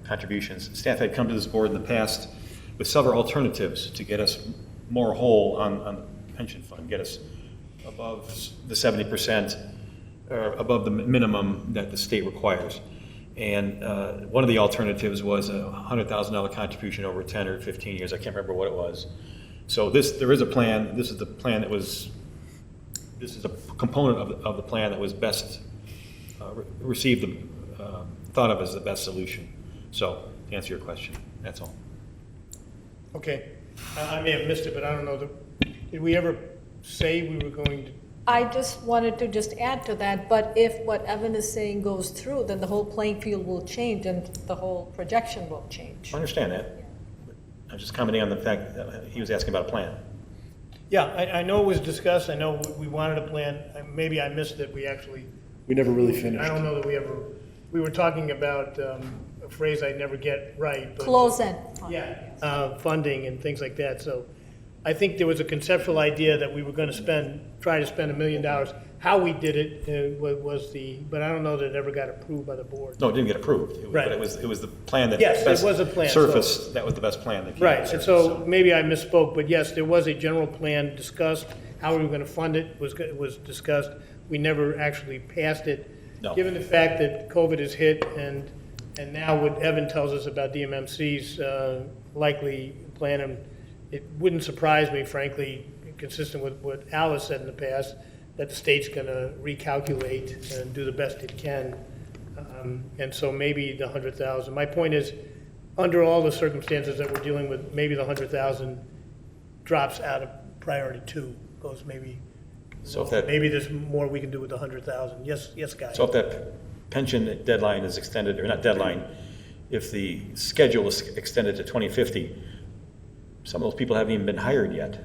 contributions. Staff had come to this board in the past with several alternatives to get us more whole on the pension fund, get us above the 70%, or above the minimum that the state requires. And one of the alternatives was a $100,000 contribution over 10 or 15 years. I can't remember what it was. So there is a plan. This is the plan that was, this is a component of the plan that was best received, thought of as the best solution. So to answer your question, that's all. Okay, I may have missed it, but I don't know, did we ever say we were going to? I just wanted to just add to that, but if what Evan is saying goes through, then the whole playing field will change and the whole projection will change. I understand that. I'm just commenting on the fact that he was asking about a plan. Yeah, I know it was discussed, I know we wanted a plan, maybe I missed it, We never really finished. I don't know that we were talking about a phrase I'd never get right. But, Close-end. yeah, funding and things like that, so I think there was a conceptual idea that we were going to try to spend $1 million. How we did it but I don't know that it ever got approved by the board. No, it didn't get approved. Right. But it was the plan that. Yes, it best was a plan, surfaced, that was the best plan that came. Right, and so maybe I misspoke, but yes, there was a general plan discussed. How we were going to fund it was discussed. We never actually passed it. No. Given the fact that COVID has hit and now what Evan tells us about DMMC's likely plan, and it wouldn't surprise me, frankly, consistent with what Alice said in the past, that the state's going to recalculate and do the best it can. And so maybe the 100,000. My point is, under all the circumstances that we're dealing with, maybe the 100,000 drops out of priority 2, goes maybe. So if that. Maybe there's more we can do with the 100,000. Yes, guys. So if that pension deadline is extended, or not deadline, if the schedule is extended to 2050, some of those people haven't even been hired yet.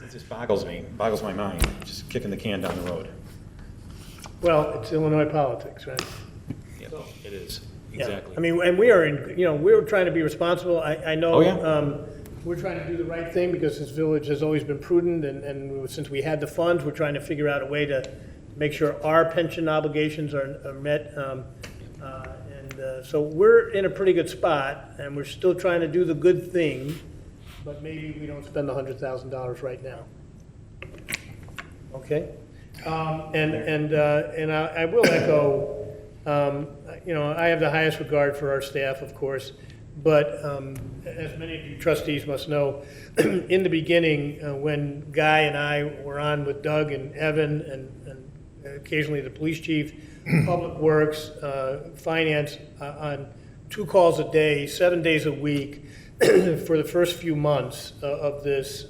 It just boggles my mind, just kicking the can down the road. Well, it's Illinois politics, right? Yeah, it is, Yeah. exactly. I mean, and we are we're trying to be responsible. I know. Oh, yeah. We're trying to do the right thing because this village has always been prudent, and since we had the funds, we're trying to figure out a way to make sure our pension obligations are met. So we're in a pretty good spot, and we're still trying to do the good thing, but maybe we don't spend the $100,000 right now. Okay? And I will echo, I have the highest regard for our staff, of course, but as many of you trustees must know, in the beginning, when Guy and I were on with Doug and Evan and occasionally the police chief, Public Works, Finance, on 2 calls a day, 7 days a week, for the first few months of this,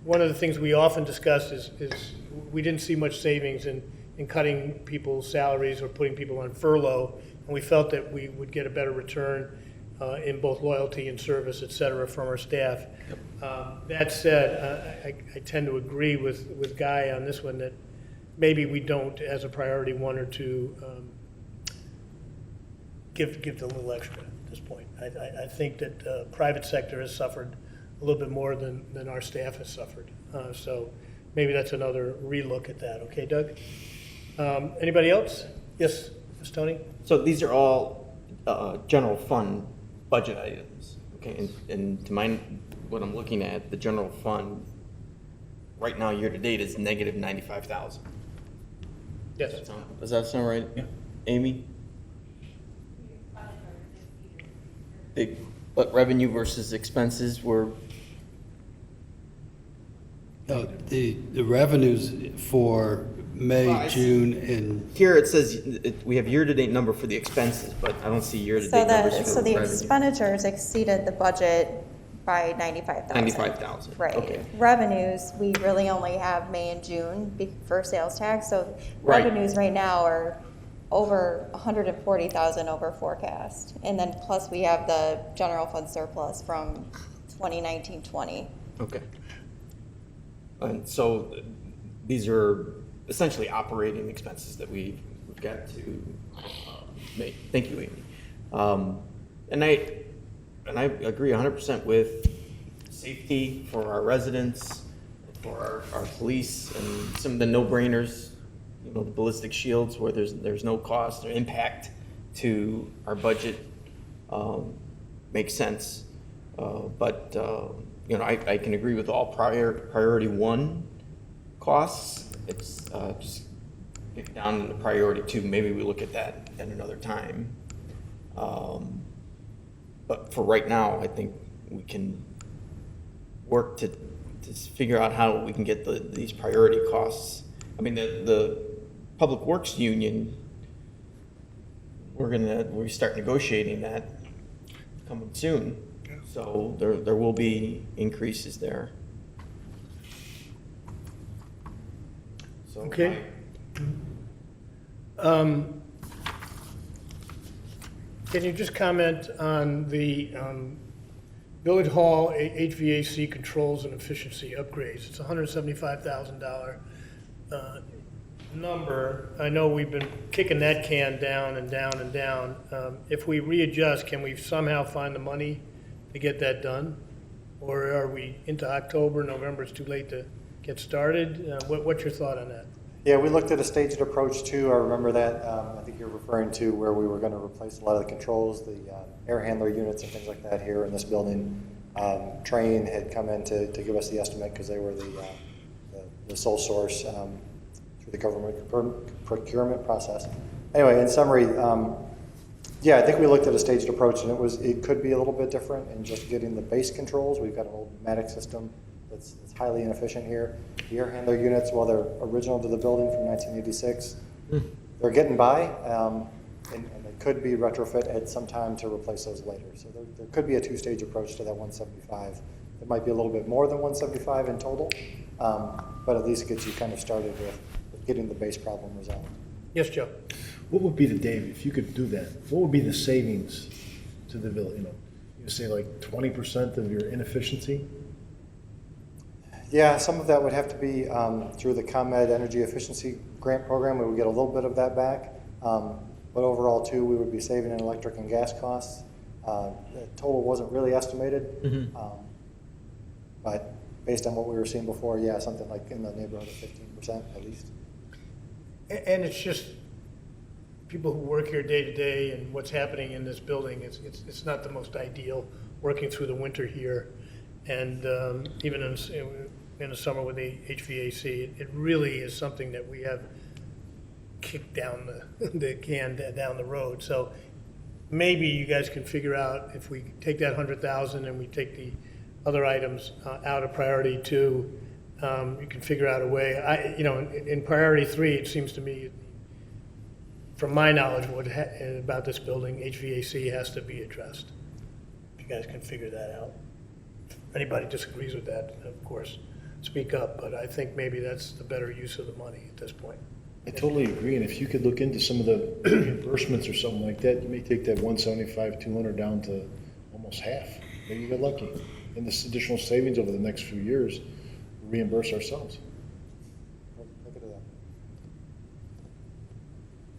one of the things we often discussed is we didn't see much savings in in cutting people's salaries or putting people on furlough, and we felt that we would get a better return in both loyalty and service, et cetera, from our staff. That said, I tend to agree with Guy on this one, that maybe we don't, as a priority one or two, give the little extra at this point. I think that private sector has suffered a little bit more than our staff has suffered. So maybe that's another relook at that. Okay, Doug? Anybody else? Yes, Ms. Tony? So these are all general fund budget items, okay? And to what I'm looking at, the general fund right now, year-to-date, is negative 95,000. Yes. Does that sound right? Yeah. Amy? But revenue versus expenses were, The revenues for May, June, and here it says we have year-to-date number for the expenses, but I don't see year-to-date numbers for So the revenue. expenditures exceeded the budget by 95,000. 95,000. Right. Okay. Revenues, we really only have May and June for sales tax, so Right. revenues right now are over 140,000 over forecast. And then plus we have the general fund surplus from 2019-20. Okay. And so these are essentially operating expenses that we've got to make. Thank you, Amy. And I agree 100% with safety for our residents, for our police, and some of the no-brainers, you know, the ballistic shields where there's no cost or impact to our budget, makes sense. But you know, I can agree with all priority one costs. It's just get down to priority two. Maybe we look at that at another time. But for right now, I think we can work to figure out how we can get these priority costs. I mean, the Public Works Union, we start negotiating that coming soon. So there will be increases there. So Okay. Can you just comment on the Village Hall HVAC controls and efficiency upgrades? It's a $175,000 number. I know we've been kicking that can down and down and down. If we readjust, can we somehow find the money to get that done? Or are we into October, November, it's too late to get started? What's your thought on that? Yeah, we looked at a staged approach too. I remember that. I think you're referring to where we were going to replace a lot of the controls, the air handler units and things like that here in this building. Trane had come in to give us the estimate because they were the sole source through the government procurement process. Anyway, in summary, yeah, I think we looked at a staged approach, and it could be a little bit different in just getting the base controls. We've got an old pneumatic system that's highly inefficient here. The air handler units, while they're original to the building from 1986, they're getting by, and they could be retrofit at some time to replace those later. So there could be a two-stage approach to that 175. It might be a little bit more than 175 in total, but at least it gets you kind of started with getting the base problem resolved. Yes, Joe? What would be Dave, if you could do that, what would be the savings to the village, you say like 20% of your inefficiency? Yeah, some of that would have to be through the ComEd Energy Efficiency Grant Program. We would get a little bit of that back. But overall, too, we would be saving in electric and gas costs. The total wasn't really estimated. But based on what we were seeing before, yeah, something like in the neighborhood of 15% at least. And it's just people who work here day to day and what's happening in this building, it's not the most ideal working through the winter here. And even in the summer with the HVAC, it really is something that we have kicked down the can down the road. So maybe you guys can figure out if we take that 100,000 and we take the other items out of priority 2, you can figure out a way. In priority 3, it seems to me, from my knowledge about this building, HVAC has to be addressed. If you guys can figure that out. If anybody disagrees with that, of course, speak up, but I think maybe that's the better use of the money at this point. I totally agree, and if you could look into some of the reimbursements or something like that, you may take that 175, 200 down to almost half. Maybe you get lucky. And this additional savings over the next few years, reimburse ourselves.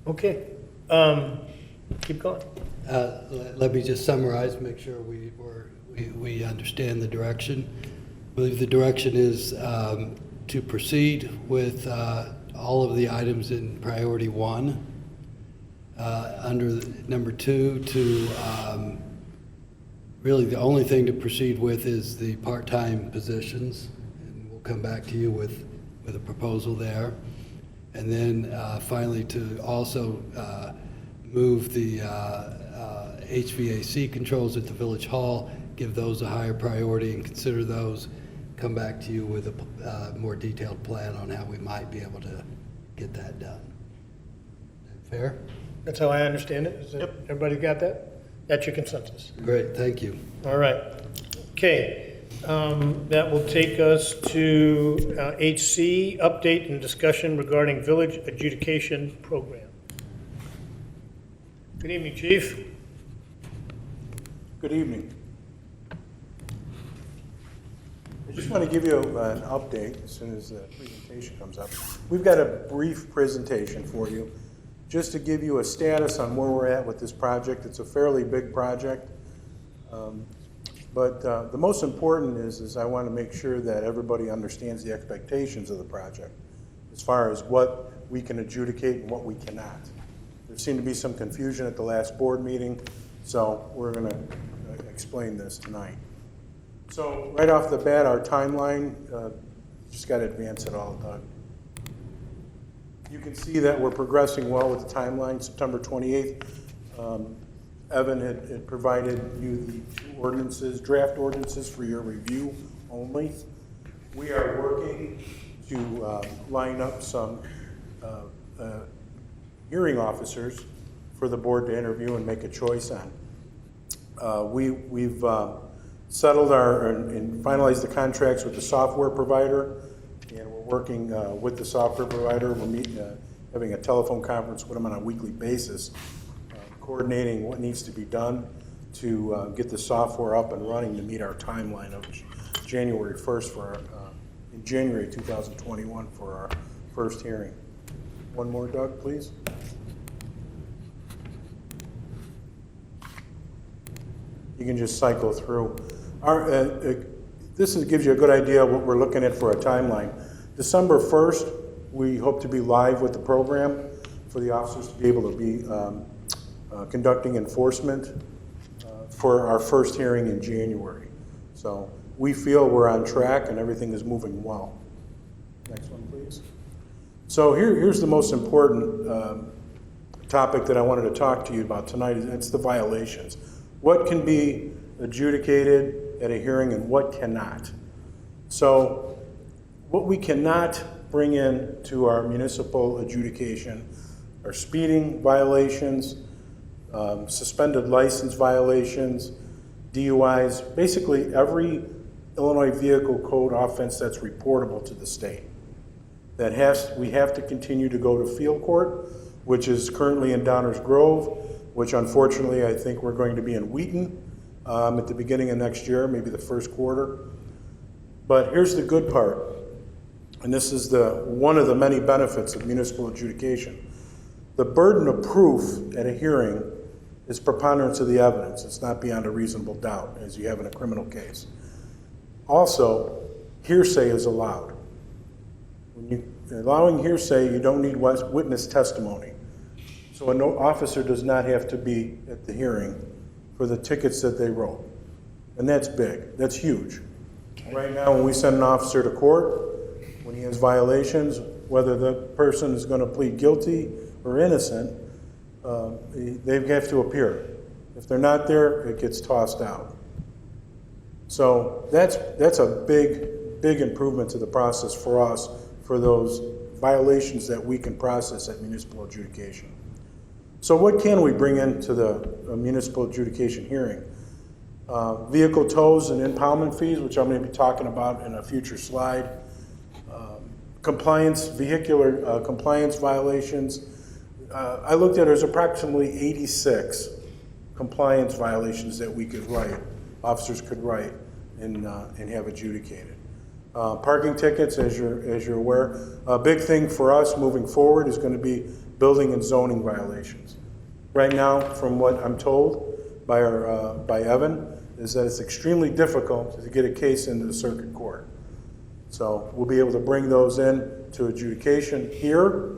Okay. Keep going. Let me just summarize, make sure we understand the direction. I believe the direction is to proceed with all of the items in priority 1. Under number 2, to really the only thing to proceed with is the part-time positions, and we'll come back to you with a proposal there. And then finally to also move the HVAC controls at the Village Hall, give those a higher priority and consider those, come back to you with a more detailed plan on how we might be able to get that done. Fair? That's how I understand it. Is that, everybody got that? That's your consensus? Great, thank you. All right. Okay. That will take us to HC, update and discussion regarding village adjudication program. Good evening, Chief. Good evening. I just want to give you an update as soon as the presentation comes up. We've got a brief presentation for you, just to give you a status on where we're at with this project. It's a fairly big project. But the most important is I want to make sure that everybody understands the expectations of the project as far as what we can adjudicate and what we cannot. There seemed to be some confusion at the last board meeting, so we're going to explain this tonight. So right off the bat, our timeline, just got to advance it all, Doug. You can see that we're progressing well with the timeline. September 28th, Evan had provided you the 2 ordinances, draft ordinances for your review only. We are working to line up some hearing officers for the board to interview and make a choice on. We've settled and finalized the contracts with the software provider, and we're working with the software provider. We're meeting, having a telephone conference with them on a weekly basis, coordinating what needs to be done to get the software up and running to meet our timeline of January 1st for in January 2021 for our first hearing. One more, Doug, please. You can just cycle through. This gives you a good idea of what we're looking at for a timeline. December 1st, we hope to be live with the program for the officers to be able to be conducting enforcement for our first hearing in January. So we feel we're on track and everything is moving well. Next one, please. So here's the most important topic that I wanted to talk to you about tonight. It's the violations. What can be adjudicated at a hearing and what cannot? So what we cannot bring in to our municipal adjudication are speeding violations, suspended license violations, DUIs, basically every Illinois Vehicle Code offense that's reportable to the state. We have to continue to go to field court, which is currently in Downers Grove, which unfortunately I think we're going to be in Wheaton at the beginning of next year, maybe the first quarter. But here's the good part, and this is one of the many benefits of municipal adjudication. The burden of proof at a hearing is preponderance of the evidence. It's not beyond a reasonable doubt, as you have in a criminal case. Also, hearsay is allowed. When you're allowing hearsay, you don't need witness testimony. So an officer does not have to be at the hearing for the tickets that they wrote. And that's big. That's huge. Right now, when we send an officer to court, when he has violations, whether the person is going to plead guilty or innocent, they have to appear. If they're not there, it gets tossed out. So that's a big improvement to the process for us for those violations that we can process at municipal adjudication. So what can we bring into the municipal adjudication hearing? Vehicle tows and impoundment fees, which I'm going to be talking about in a future slide. Compliance, vehicular compliance violations. I looked at, there's approximately 86 compliance violations that we could write, officers could write and have adjudicated. Parking tickets, as you're aware, a big thing for us moving forward is going to be building and zoning violations. Right now, from what I'm told by Evan, is that it's extremely difficult to get a case into the circuit court. So we'll be able to bring those in to adjudication here,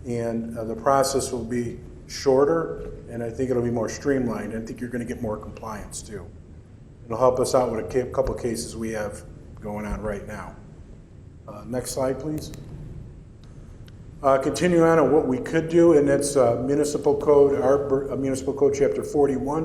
and the process will be shorter, and I think it'll be more streamlined. I think you're going to get more compliance too. It'll help us out with a couple cases we have going on right now. Next slide, please. Continue on what we could do, and that's municipal code, our municipal code chapter 41,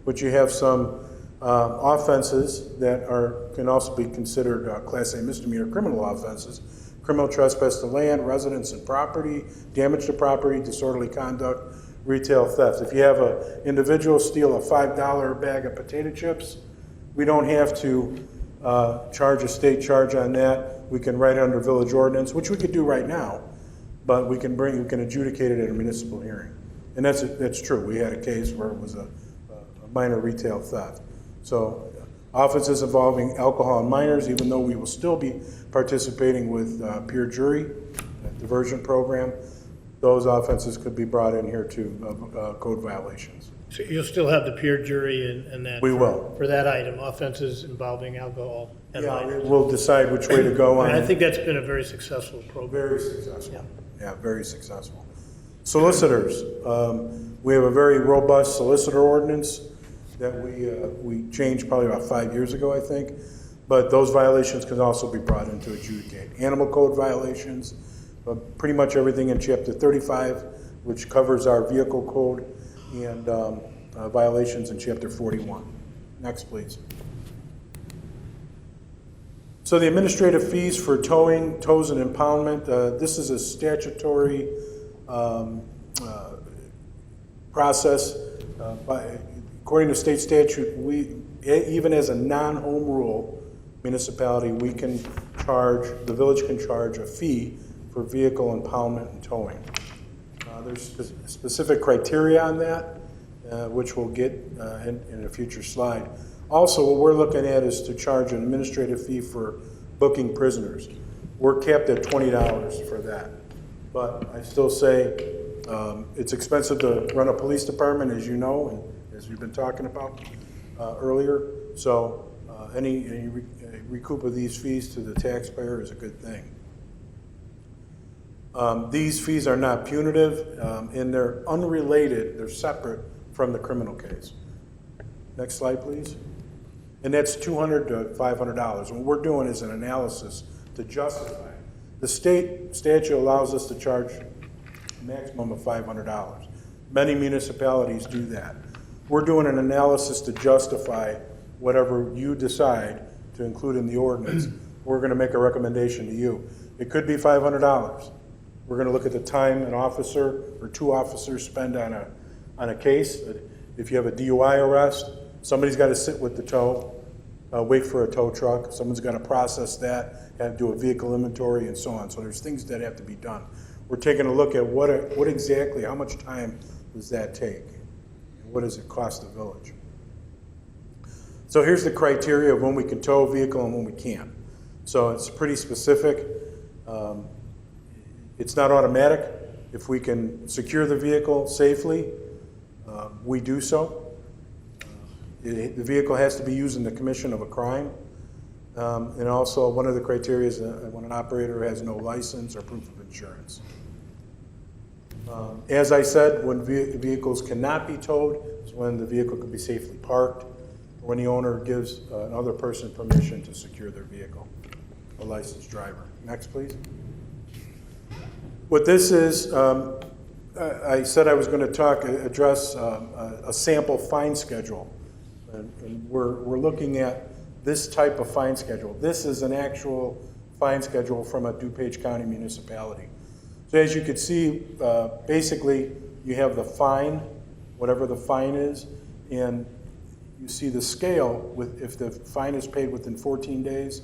which you have some offenses that can also be considered Class A misdemeanor criminal offenses. Criminal trespass to land, residence and property, damage to property, disorderly conduct, retail theft. If you have an individual steal a $5 bag of potato chips, we don't have to charge a state charge on that. We can write under village ordinance, which we could do right now, but we can adjudicate it at a municipal hearing. And that's true. We had a case where it was a minor retail theft. So offenses involving alcohol and minors, even though we will still be participating with peer jury, diversion program, those offenses could be brought in here to code violations. So you'll still have the peer jury and that? We will. For that item, offenses involving alcohol and minors. We'll decide which way to go on I it. think that's been a very successful program. Very successful. Yeah, very successful. Solicitors, we have a very robust solicitor ordinance that we changed probably about 5 years ago, I think. But those violations can also be brought in to adjudicate. Animal code violations, pretty much everything in chapter 35, which covers our vehicle code, and violations in chapter 41. Next, please. So the administrative fees for towing, tows and impoundment, this is a statutory process. According to state statute, even as a non-home rule municipality, the village can charge a fee for vehicle impoundment and towing. There's specific criteria on that, which we'll get in a future slide. Also, what we're looking at is to charge an administrative fee for booking prisoners. We're capped at $20 for that. But I still say it's expensive to run a police department, as you know, and as we've been talking about earlier. So any recoup of these fees to the taxpayer is a good thing. These fees are not punitive, and they're unrelated. They're separate from the criminal case. Next slide, please. And that's $200 to $500. What we're doing is an analysis to justify. The state statute allows us to charge a maximum of $500. Many municipalities do that. We're doing an analysis to justify whatever you decide to include in the ordinance. We're going to make a recommendation to you. It could be $500. We're going to look at the time an officer or two officers spend on a case. If you have a DUI arrest, somebody's got to sit with the tow, wait for a tow truck. Someone's got to process that, have to do a vehicle inventory, and so on. So there's things that have to be done. We're taking a look at what exactly, how much time does that take? And what does it cost the village? So here's the criteria of when we can tow a vehicle and when we can't. So it's pretty specific. It's not automatic. If we can secure the vehicle safely, we do so. The vehicle has to be used in the commission of a crime. And also, one of the criteria is when an operator has no license or proof of insurance. As I said, when vehicles cannot be towed, is when the vehicle can be safely parked, or when the owner gives another person permission to secure their vehicle, a licensed driver. Next, please. What this is, I said I was going to address a sample fine schedule. And we're looking at this type of fine schedule. This is an actual fine schedule from a DuPage County municipality. So as you can see, basically you have the fine, whatever the fine is, and you see the scale with if the fine is paid within 14 days,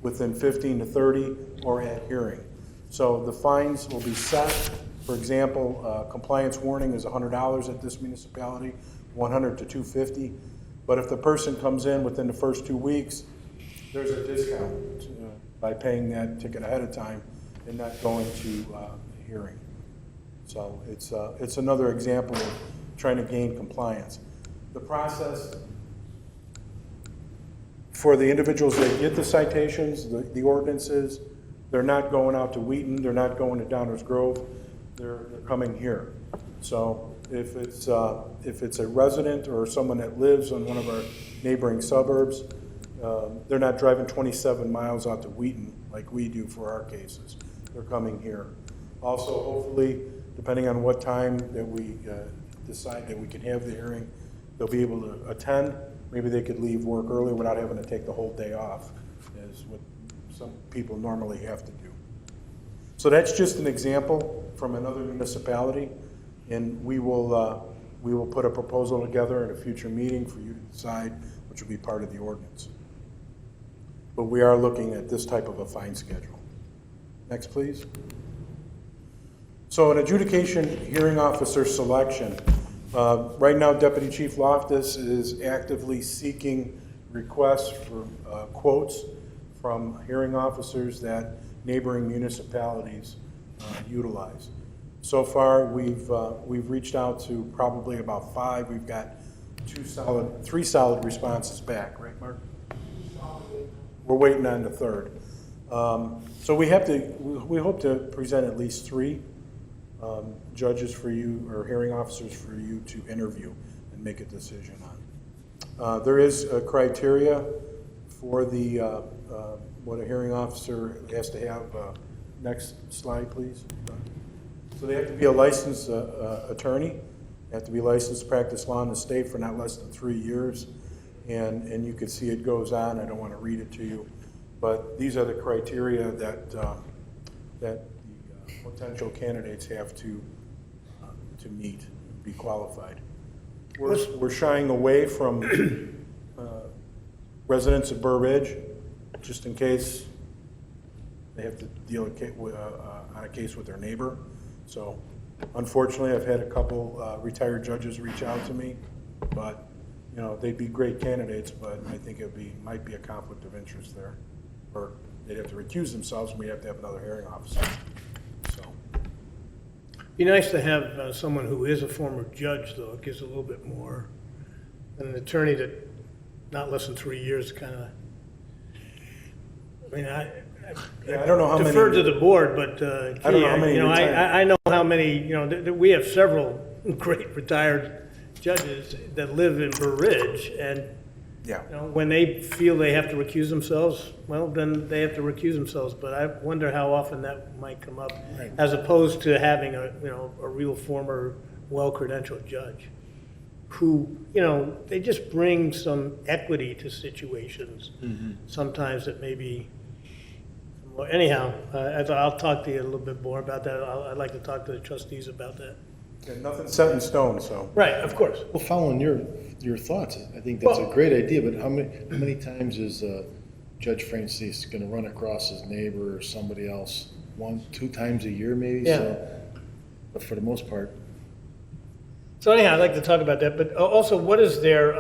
within 15 to 30 or at hearing. So the fines will be set. For example, compliance warning is $100 at this municipality, $100 to $250. But if the person comes in within the first 2 weeks, there's a discount by paying that ticket ahead of time and not going to hearing. So it's another example of trying to gain compliance. The process for the individuals that get the citations, the ordinances, they're not going out to Wheaton, they're not going to Downers Grove, they're coming here. So if it's a resident or someone that lives in one of our neighboring suburbs, they're not driving 27 miles out to Wheaton like we do for our cases. They're coming here. Also, hopefully, depending on what time that we decide that we can have the hearing, they'll be able to attend. Maybe they could leave work early without having to take the whole day off, as what some people normally have to do. So that's just an example from another municipality, and we will put a proposal together at a future meeting for you to decide, which will be part of the ordinance. But we are looking at this type of a fine schedule. Next, please. So an adjudication hearing officer selection. Right now, Deputy Chief Loftus is actively seeking requests for quotes from hearing officers that neighboring municipalities utilize. So far, we've reached out to probably about 5. We've got 3 solid responses back, right, Mark? We're waiting on the 3rd. So we hope to present at least 3 judges for you, or hearing officers for you to interview and make a decision on. There is a criteria for the what a hearing officer has to have. Next slide, please. So they have to be a licensed attorney. They have to be licensed to practice law in the state for not less than 3 years. And you can see it goes on. I don't want to read it to you, but these are the criteria that the potential candidates have to meet, be qualified. We're shying away from residents of Burr Ridge, just in case they have to deal on a case with their neighbor. So unfortunately, I've had a couple retired judges reach out to me, but you know, they'd be great candidates, but I think might be a conflict of interest there. Or they'd have to recuse themselves, and we'd have to have another hearing officer. So. Be nice to have someone who is a former judge, though. It gives a little bit more than an attorney that not less than 3 years kind of. I mean, I don't know how many. Defer to the board, but I don't know how many. I know how many. You know, we have several great retired judges that live in Burr Ridge, and yeah, you know, when they feel they have to recuse themselves, well, then they have to recuse themselves. But I wonder how often that might come up, right, as opposed to having a real former, well-credentialed judge, who they just bring some equity to situations. Mm-hmm. Sometimes that maybe. Well, anyhow, I'll talk to you a little bit more about that. I'd like to talk to the trustees about that. Yeah, nothing's set in stone, so. Right, of course. Well, following your thoughts, I think that's a great idea, but how many times is Judge Francis going to run across his neighbor or somebody else? 1-2 times a year maybe? Yeah. So, but for the most part. So anyhow, I'd like to talk about that, but also what is their,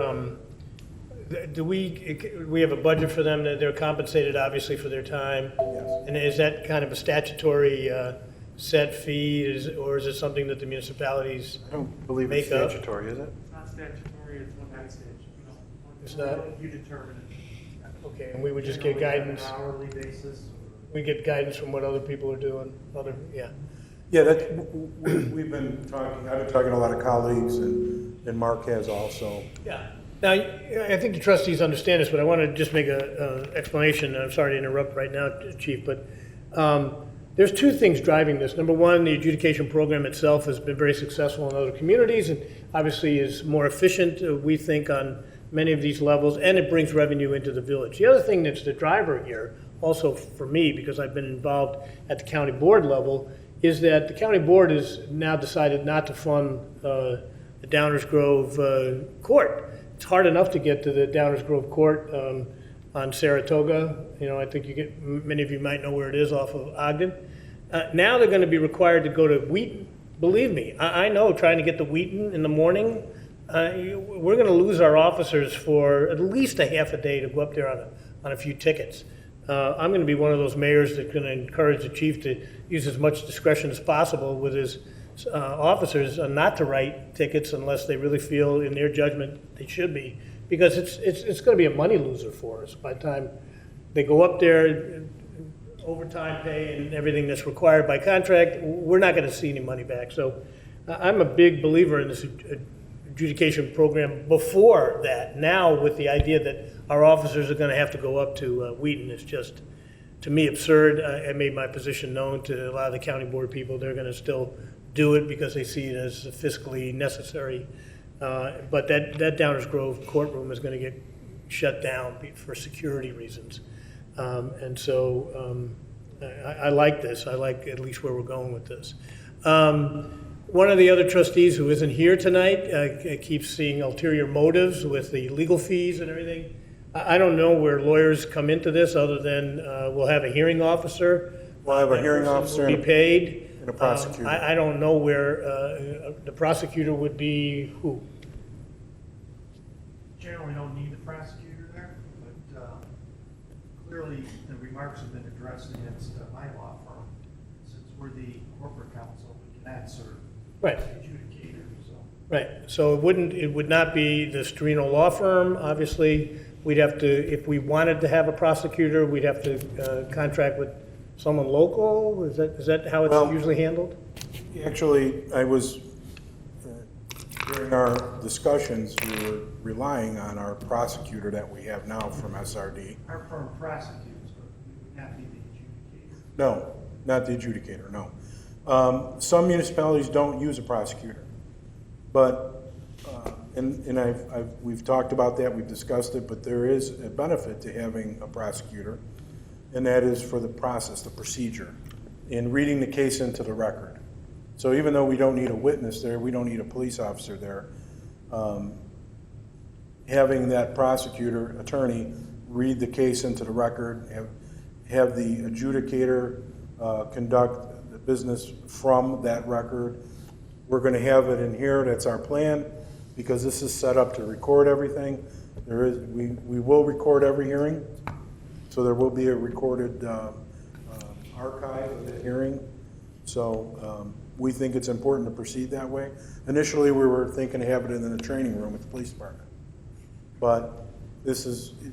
do we have a budget for them? They're compensated obviously for their time? Yes. And is that kind of a statutory set fee, or is it something that the municipalities I don't believe it's statutory, is it? It's not statutory, it's one night stage. It's not? You determine it. Okay, and we would just get guidance? On an hourly basis. We get guidance from what other people are doing, Yeah, we've been talking, I've been talking to a lot of colleagues, and Mark has also. Yeah. Now, I think the trustees understand this, but I want to just make an explanation. I'm sorry to interrupt right now, Chief, but there's 2 things driving this. Number one, the adjudication program itself has been very successful in other communities and obviously is more efficient, we think, on many of these levels, and it brings revenue into the village. The other thing that's the driver here, also for me, because I've been involved at the county board level, is that the county board has now decided not to fund the Downers Grove court. It's hard enough to get to the Downers Grove court on Saratoga. You know, I think many of you might know where it is off of Ogden. Now they're going to be required to go to Wheaton. Believe me, I know trying to get to Wheaton in the morning, we're going to lose our officers for at least a half a day to go up there on a few tickets. I'm going to be one of those mayors that's going to encourage the chief to use as much discretion as possible with his officers not to write tickets unless they really feel in their judgment they should be, because it's going to be a money loser for us by the time they go up there. Overtime pay and everything that's required by contract, we're not going to see any money back. So I'm a big believer in this adjudication program before that. Now with the idea that our officers are going to have to go up to Wheaton is just, to me, absurd. I made my position known to a lot of the county board people. They're going to still do it because they see it as fiscally necessary. But that Downers Grove courtroom is going to get shut down for security reasons. And so I like this. I like at least where we're going with this. One of the other trustees who isn't here tonight keeps seeing ulterior motives with the legal fees and everything. I don't know where lawyers come into this other than we'll have a hearing officer. We'll have a hearing officer will be paid. and a prosecutor. I don't know where the prosecutor would be who. Generally don't need the prosecutor there, but clearly the remarks have been addressed against my law firm. Since we're the corporate counsel, we can answer Right. adjudicator, so. Right, so it would not be the Storino Law Firm, obviously. We'd have to, if we wanted to have a prosecutor, we'd have to contract with someone local? Is that how it's Well, usually handled? Actually, I was, during our discussions, we were relying on our prosecutor that we have now from SRD. Our firm prosecutes, but we would not be the adjudicator. No, not the adjudicator, no. Some municipalities don't use a prosecutor, but, we've talked about that, we've discussed it, but there is a benefit to having a prosecutor, and that is for the process, the procedure, in reading the case into the record. So even though we don't need a witness there, we don't need a police officer there, having that prosecutor, attorney, read the case into the record, have the adjudicator conduct the business from that record. We're going to have it in here, that's our plan, because this is set up to record everything. We will record every hearing, so there will be a recorded archive of the hearing. So we think it's important to proceed that way. Initially, we were thinking to have it in the training room at the police department. But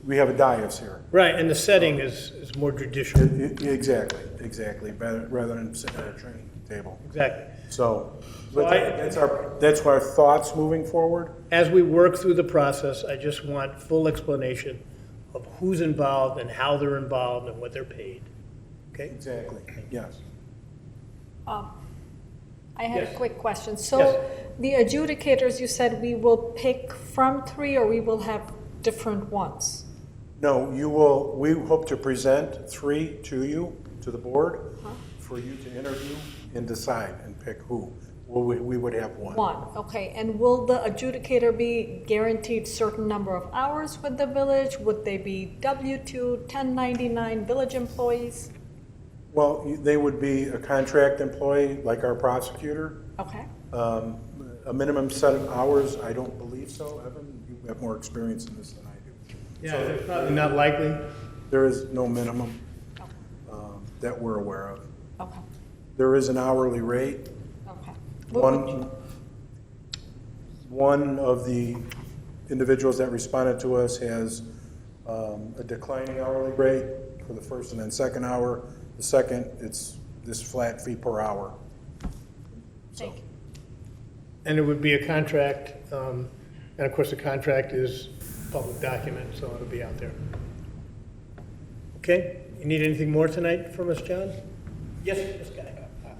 we have a dais here. Right, and the setting is more judicial. Exactly, rather than sitting at a training table. Exactly. So, but that's our thoughts moving forward. As we work through the process, I just want full explanation of who's involved and how they're involved and what they're paid. Okay? Exactly, yes. I had Yes. a quick question. So Yes. the adjudicators, you said we will pick from 3 or we will have different ones? No, we hope to present 3 to you, to the board, for you to interview and decide and pick who. We would have one. One, okay. And will the adjudicator be guaranteed certain number of hours with the village? Would they be W-2, 1099 village employees? Well, they would be a contract employee, like our prosecutor. Okay. A minimum set of hours, I don't believe so. Evan, you have more experience in this than I do. Yeah, they're probably not likely. There is no minimum that we're aware of. Okay. There is an hourly rate. Okay. One of the individuals that responded to us has a declining hourly rate for the first and then second hour. The second, it's this flat fee per hour. Thank you. And it would be a contract, and of course, the contract is a public document, so it'll be out there. Okay, you need anything more tonight from us, John? Yes, this guy.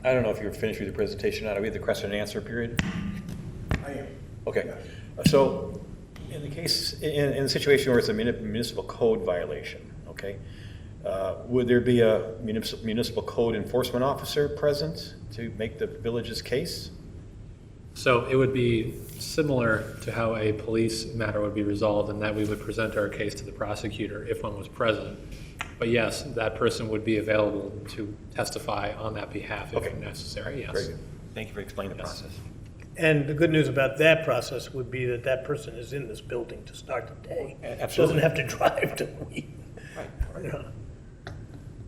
I don't know if you're finished with your presentation, are we at the question and answer period? I am. Okay, so in the case, in a situation where it's a municipal code violation, okay, would there be a municipal code enforcement officer present to make the village's case? So it would be similar to how a police matter would be resolved, in that we would present our case to the prosecutor if one was present. But yes, that person would be available to testify on that behalf if necessary, yes. Very good. Thank you for explaining the process. And the good news about that process would be that that person is in this building to start the day. Absolutely. Doesn't have to drive to the meeting. You know.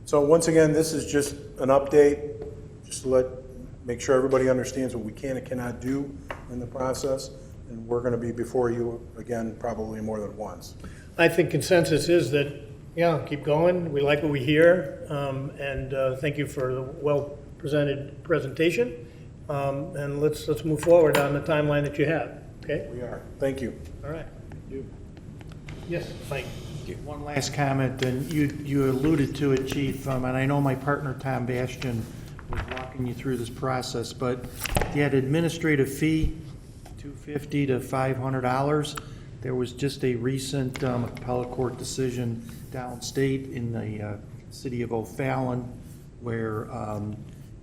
So once again, this is just an update, just to make sure everybody understands what we can and cannot do in the process. And we're going to be before you again, probably more than once. I think consensus is that, yeah, keep going. We like what we hear. And thank you for the well-presented presentation. And let's move forward on the timeline that you have, okay? We are. Thank you. All right. Yes, Mike. One last comment, and you alluded to it, Chief, and I know my partner, Tom Bastian, was walking you through this process, but you had administrative fee, $250 to $500. There was just a recent appellate court decision downstate in the city of O'Fallon where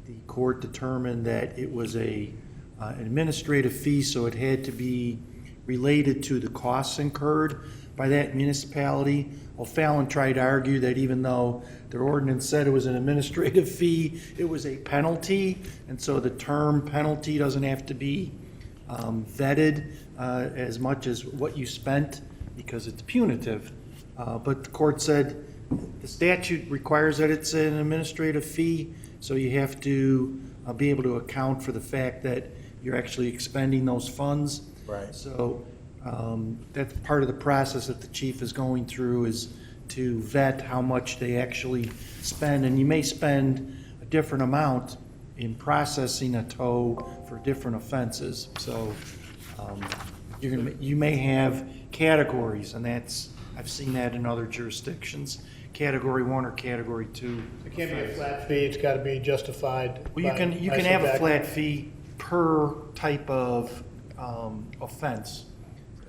the court determined that it was an administrative fee, so it had to be related to the costs incurred by that municipality. O'Fallon tried to argue that even though their ordinance said it was an administrative fee, it was a penalty, and so the term penalty doesn't have to be vetted as much as what you spent because it's punitive. But the court said the statute requires that it's an administrative fee, so you have to be able to account for the fact that you're actually expending those funds. Right. So that's part of the process that the chief is going through, is to vet how much they actually spend. And you may spend a different amount in processing a tow for different offenses. So you may have categories, and I've seen that in other jurisdictions. Category 1 or Category 2. It can't be a flat fee, it's got to be justified. Well, you can have a flat fee per type of offense,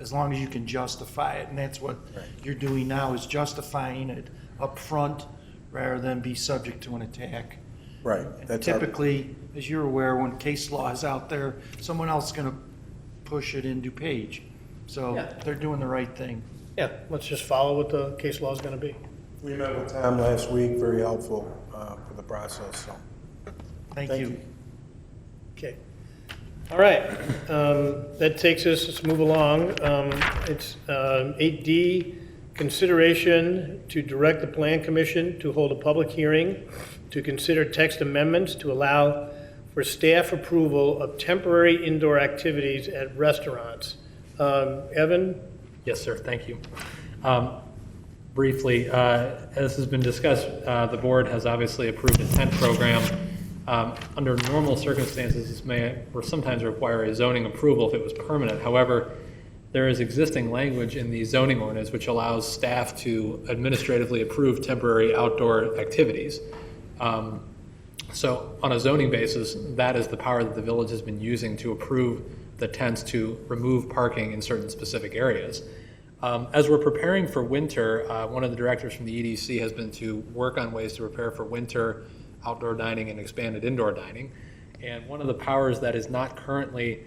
as long as you can justify it, and that's what you're doing now, is justifying it up front rather than be subject to an attack. Right. And typically, as you're aware, when case law is out there, someone else is going to push it in DuPage. So they're doing the right thing. Yeah, let's just follow what the case law is going to be. We met with Tom last week, very helpful for the process, so. Thank you. Okay. All right. That takes us, let's move along. It's 8D, consideration to direct the Plan Commission to hold a public hearing to consider text amendments to allow for staff approval of temporary indoor activities at restaurants. Evan? Yes, sir, thank you. Briefly, as has been discussed, the board has obviously approved a tent program. Under normal circumstances, this may or sometimes require a zoning approval if it was permanent. However, there is existing language in the zoning ordinance which allows staff to administratively approve temporary outdoor activities. So on a zoning basis, that is the power that the village has been using to approve the tents to remove parking in certain specific areas. As we're preparing for winter, one of the directors from the EDC has been to work on ways to prepare for winter outdoor dining and expanded indoor dining. And one of the powers that is not currently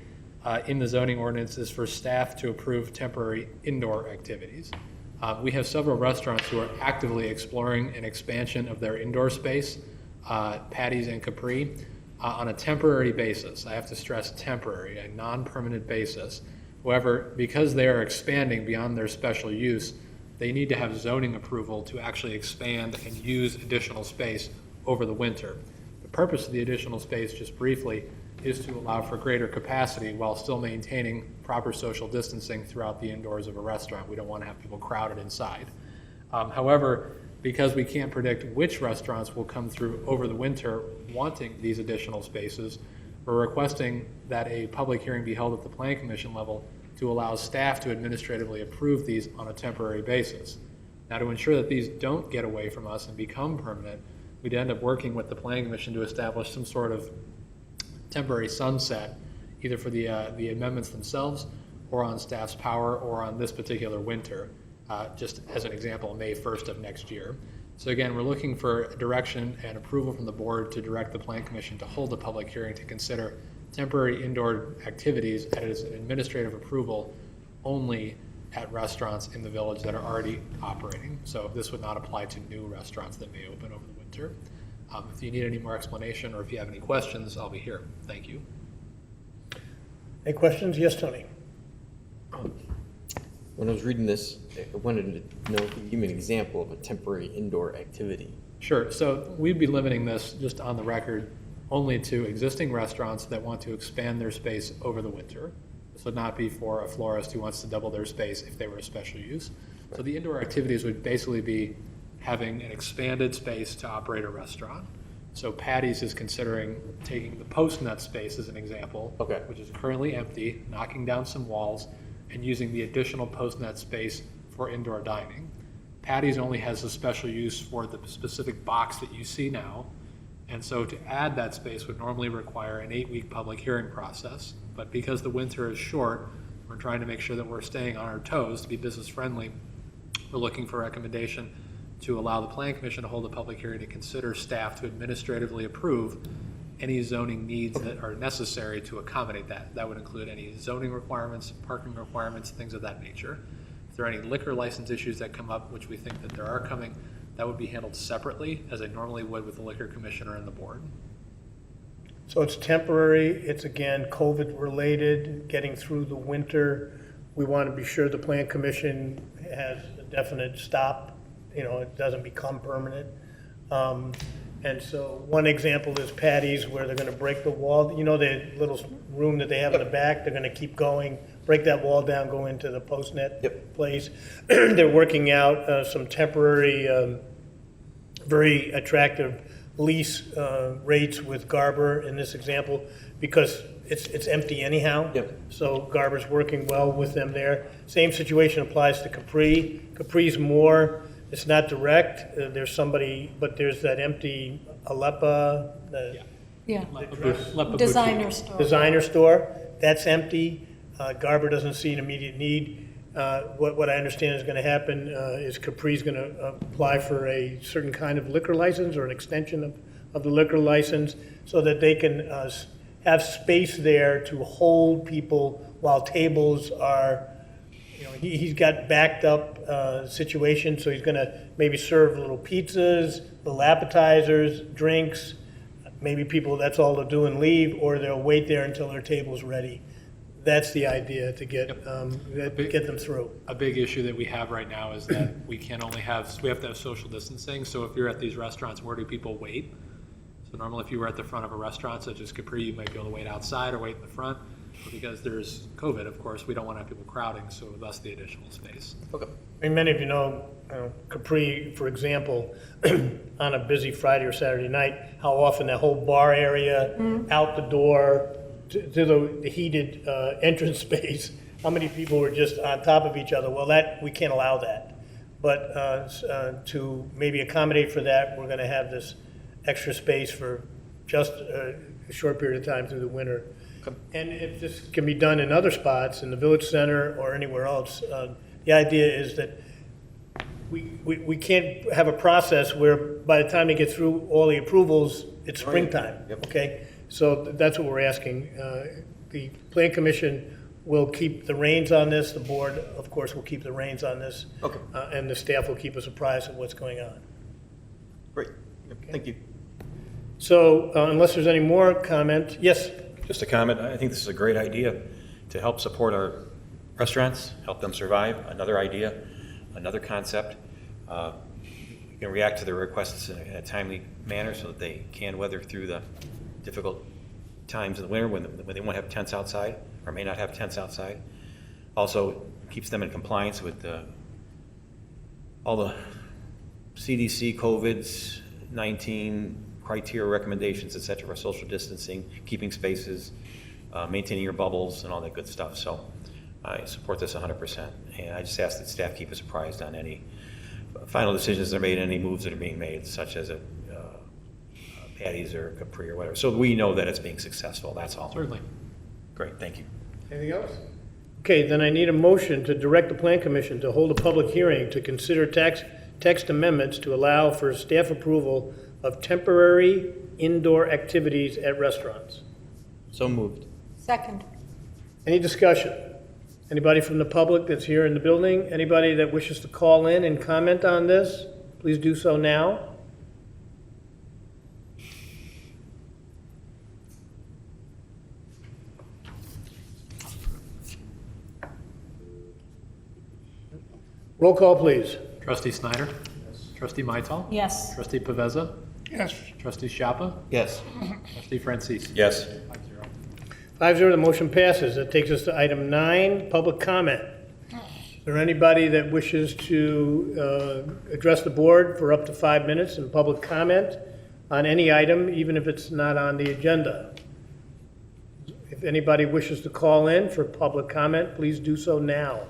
in the zoning ordinance is for staff to approve temporary indoor activities. We have several restaurants who are actively exploring an expansion of their indoor space, Patty's and Capri, on a temporary basis. I have to stress temporary, a non-permanent basis. However, because they are expanding beyond their special use, they need to have zoning approval to actually expand and use additional space over the winter. The purpose of the additional space, just briefly, is to allow for greater capacity while still maintaining proper social distancing throughout the indoors of a restaurant. We don't want to have people crowded inside. However, because we can't predict which restaurants will come through over the winter wanting these additional spaces, we're requesting that a public hearing be held at the Plan Commission level to allow staff to administratively approve these on a temporary basis. Now, to ensure that these don't get away from us and become permanent, we'd end up working with the Planning Commission to establish some sort of temporary sunset, either for the amendments themselves or on staff's power or on this particular winter, just as an example, May 1st of next year. So again, we're looking for direction and approval from the board to direct the Plan Commission to hold a public hearing to consider temporary indoor activities as an administrative approval only at restaurants in the village that are already operating. So this would not apply to new restaurants that may open over the winter. If you need any more explanation or if you have any questions, I'll be here. Thank you. Any questions? Yes, Tony? When I was reading this, I wanted to know if you could give me an example of a temporary indoor activity. Sure. So we'd be limiting this, just on the record, only to existing restaurants that want to expand their space over the winter. This would not be for a florist who wants to double their space if they were a special use. So the indoor activities would basically be having an expanded space to operate a restaurant. So Patty's is considering taking the post-nut space as an example, which is currently empty, knocking down some walls, and using the additional post-nut space for indoor dining. Patty's only has a special use for the specific box that you see now. And so to add that space would normally require an 8-week public hearing process. But because the winter is short, we're trying to make sure that we're staying on our toes to be business friendly. We're looking for a recommendation to allow the Plan Commission to hold a public hearing to consider staff to administratively approve any zoning needs that are necessary to accommodate that. That would include any zoning requirements, parking requirements, things of that nature. If there are any liquor license issues that come up, which we think that there are coming, that would be handled separately as I normally would with the Liquor Commissioner and the board. So it's temporary, it's again COVID-related, getting through the winter. We want to be sure the Plan Commission has a definite stop, it doesn't become permanent. And so one example is Patty's, where they're going to break the wall. The little room that they have in the back, they're going to keep going, break that wall down, go into the post-net place. They're working out some temporary, very attractive lease rates with Garber in this example, because it's empty anyhow. So Garber's working well with them there. Same situation applies to Capri. Capri's more, it's not direct. There's somebody, but there's that empty Aleppa. Designer store. Designer store, that's empty. Garber doesn't see an immediate need. What I understand is going to happen is Capri's going to apply for a certain kind of liquor license or an extension of the liquor license so that they can have space there to hold people while tables are, he's got backed up situation, so he's going to maybe serve little pizzas, little appetizers, drinks. Maybe people, that's all they'll do and leave, or they'll wait there until their table's ready. That's the idea, to get them through. A big issue that we have right now is that we have to have social distancing. So if you're at these restaurants, where do people wait? So normally if you were at the front of a restaurant such as Capri, you might be able to wait outside or wait in the front. But because there's COVID, of course, we don't want to have people crowding, so thus the additional space. I mean, many of you know Capri, for example, on a busy Friday or Saturday night, how often that whole bar area, out the door, to the heated entrance space, how many people were just on top of each other? Well, we can't allow that. But to maybe accommodate for that, we're going to have this extra space for just a short period of time through the winter. And if this can be done in other spots, in the Village Center or anywhere else, the idea is that we can't have a process where by the time they get through all the approvals, it's springtime, okay? So that's what we're asking. The Plan Commission will keep the reins on this. The board, of course, will keep the reins on this. And the staff will keep us apprised of what's going on. Great. Thank you. So unless there's any more comment, yes? Just a comment. I think this is a great idea to help support our restaurants, help them survive. Another idea, another concept. You can react to their requests in a timely manner so that they can weather through the difficult times in the winter when they won't have tents outside or may not have tents outside. Also keeps them in compliance with all the CDC, COVID-19 criteria, recommendations, et cetera, for social distancing, keeping spaces, maintaining your bubbles, and all that good stuff. So I support this 100%. And I just ask that staff keep us apprised on any final decisions that are made, any moves that are being made, such as Patty's or Capri or whatever. So we know that it's being successful, that's all. Certainly. Great, thank you. Anything else? Okay, then I need a motion to direct the Plan Commission to hold a public hearing to consider text amendments to allow for staff approval of temporary indoor activities at restaurants. So moved. Second. Any discussion? Anybody from the public that's here in the building? Anybody that wishes to call in and comment on this? Please do so now. Roll call, please. Trustee Snyder? Trustee Mytal? Yes. Trustee Paveza? Yes. Trustee Schiappa? Yes. Trustee Francis? Yes. 5-0, the motion passes. That takes us to item 9, public comment. Is there anybody that wishes to address the board for up to 5 minutes in public comment on any item, even if it's not on the agenda? If anybody wishes to call in for public comment, please do so now.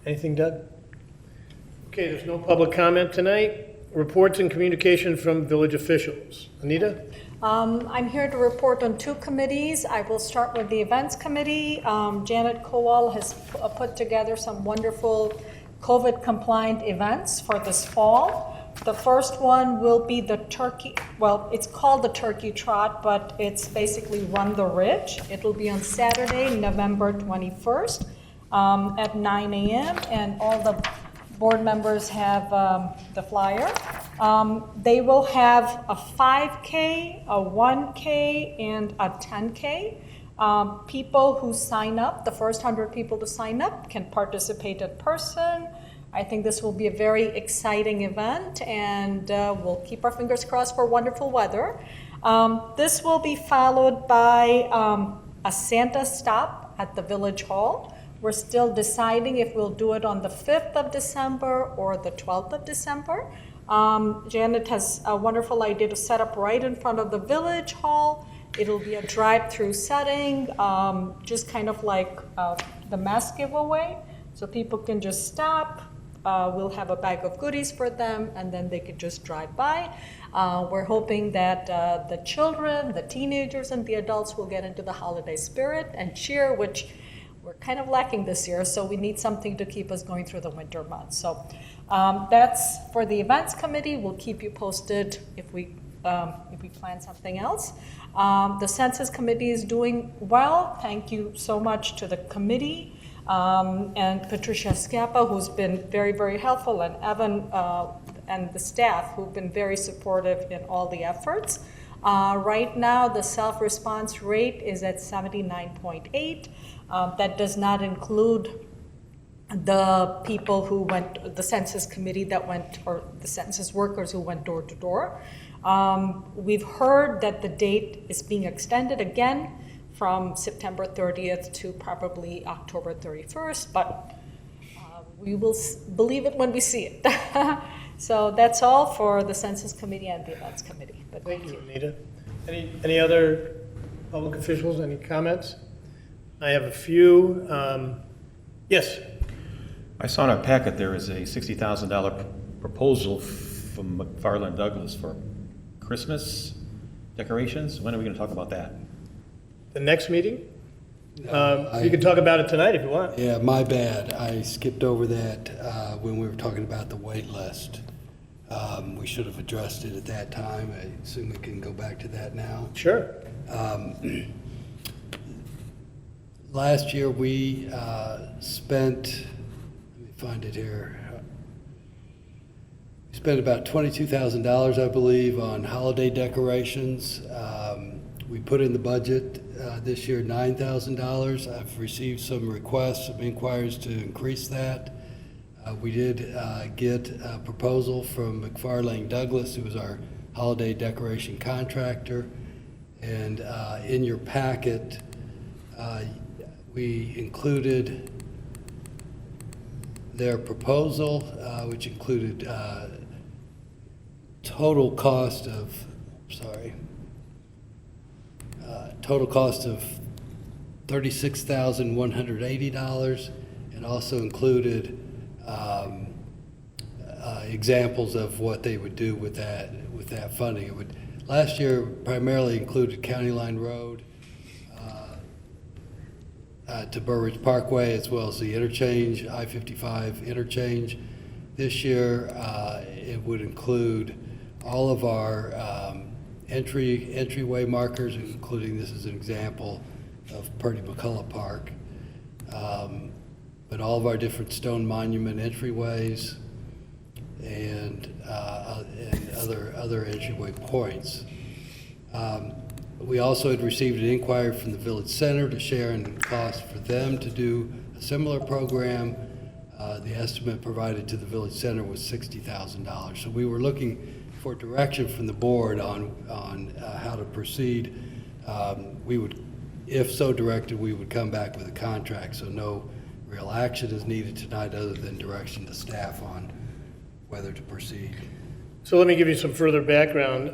Anything, Doug? Okay, there's no public comment tonight. Reports and communication from village officials. Anita? I'm here to report on 2 committees. I will start with the events committee. Janet Kowal has put together some wonderful COVID-compliant events for this fall. The first one will be the turkey, well, it's called the Turkey Trot, but it's basically Run the Ridge. It'll be on Saturday, November 21st at 9 a.m. and all the board members have the flyer. They will have a 5K, a 1K, and a 10K. People who sign up, the first 100 people to sign up can participate in person. I think this will be a very exciting event, and we'll keep our fingers crossed for wonderful weather. This will be followed by a Santa stop at the Village Hall. We're still deciding if we'll do it on the 5th of December or the 12th of December. Janet has a wonderful idea to set up right in front of the Village Hall. It'll be a drive-through setting, just kind of like the mask giveaway. So people can just stop. We'll have a bag of goodies for them, and then they can just drive by. We're hoping that the children, the teenagers, and the adults will get into the holiday spirit and cheer, which we're kind of lacking this year, so we need something to keep us going through the winter months. So that's for the events committee. We'll keep you posted if we plan something else. The census committee is doing well. Thank you so much to the committee and Patricia Schiappa, who's been very, very helpful, and Evan and the staff who've been very supportive in all the efforts. Right now, the self-response rate is at 79.8. That does not include the people who went, the census committee that went, or the census workers who went door to door. We've heard that the date is being extended again from September 30th to probably October 31st, but we will believe it when we see it. So that's all for the census committee and the events committee. But Thank you, Anita. Any other public officials, any comments? I have a few. Yes? I saw in our packet there is a $60,000 proposal from McFarland Douglas for Christmas decorations. When are we going to talk about that? The next meeting? You can talk about it tonight if you want. Yeah, my bad. I skipped over that when we were talking about the wait list. We should have addressed it at that time. I assume we can go back to that now. Sure. Last year, we spent, let me find it here. We spent about $22,000, I believe, on holiday decorations. We put in the budget this year $9,000. I've received some requests, some inquiries to increase that. We did get a proposal from McFarland Douglas, who was our holiday decoration contractor. And in your packet, we included their proposal, which included total cost of $36,180, and also included examples of what they would do with that funding. It would last year primarily included County Line Road to Burr Ridge Parkway, as well as the interchange, I-55 interchange. This year, it would include all of our entryway markers, including, this is an example of Purdy McCullough Park, but all of our different stone monument entryways and other entryway points. We also had received an inquiry from the Village Center to share in costs for them to do a similar program. The estimate provided to the Village Center was $60,000. So we were looking for direction from the board on how to proceed. We would, if so directed, we would come back with a contract. So no real action is needed tonight other than direction to staff on whether to proceed. So let me give you some further background.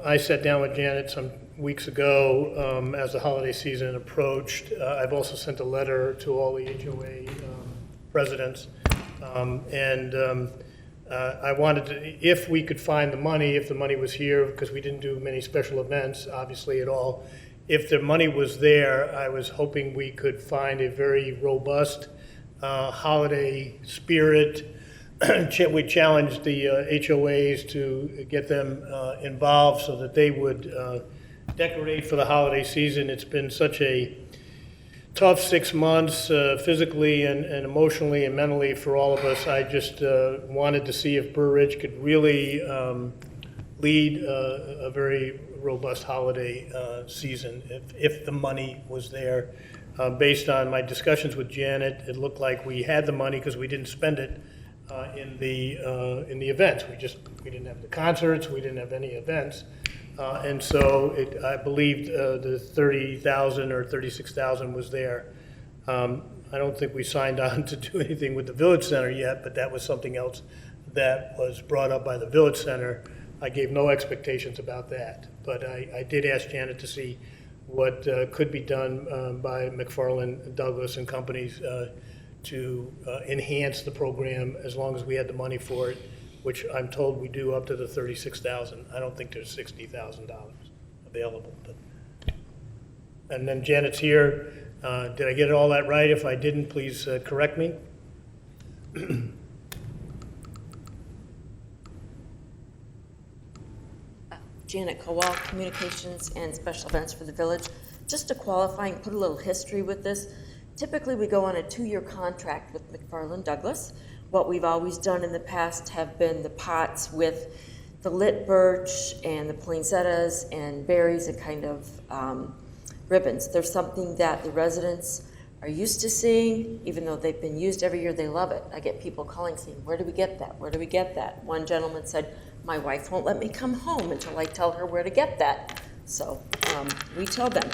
I sat down with Janet some weeks ago as the holiday season approached. I've also sent a letter to all the HOA presidents. I wanted to, if we could find the money, if the money was here, because we didn't do many special events, obviously, at all. If the money was there, I was hoping we could find a very robust holiday spirit. We challenged the HOAs to get them involved so that they would decorate for the holiday season. It's been such a tough 6 months physically and emotionally and mentally for all of us. I just wanted to see if Burr Ridge could really lead a very robust holiday season if the money was there. Based on my discussions with Janet, it looked like we had the money because we didn't spend it in the events. We didn't have the concerts, we didn't have any events. And so I believed the 30,000 or 36,000 was there. I don't think we signed on to do anything with the Village Center yet, but that was something else that was brought up by the Village Center. I gave no expectations about that, but I did ask Janet to see what could be done by McFarland, Douglas and companies to enhance the program as long as we had the money for it, which I'm told we do up to the $36,000. I don't think there's $60,000 available. But. And then Janet's here. Did I get all that right? If I didn't, please correct me. Janet Kowal, Communications and Special Events for the Village. Just to qualify and put a little history with this, typically we go on a 2-year contract with McFarland Douglas. What we've always done in the past have been the pots with the lit birch and the poinsettias and berries and kind of ribbons. There's something that the residents are used to seeing, even though they've been used every year, they love it. I get people calling saying, where do we get that? Where do we get that? One gentleman said, my wife won't let me come home until I tell her where to get that. So we tell them.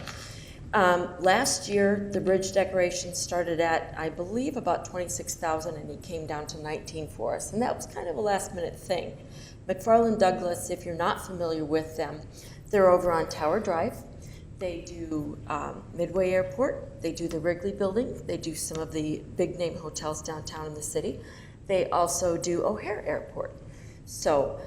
Last year, the bridge decoration started at, I believe, about 26,000, and he came down to 19 for us, and that was kind of a last-minute thing. McFarland Douglas, if you're not familiar with them, they're over on Tower Drive. They do Midway Airport, they do the Wrigley Building, they do some of the big-name hotels downtown in the city. They also do O'Hare Airport. So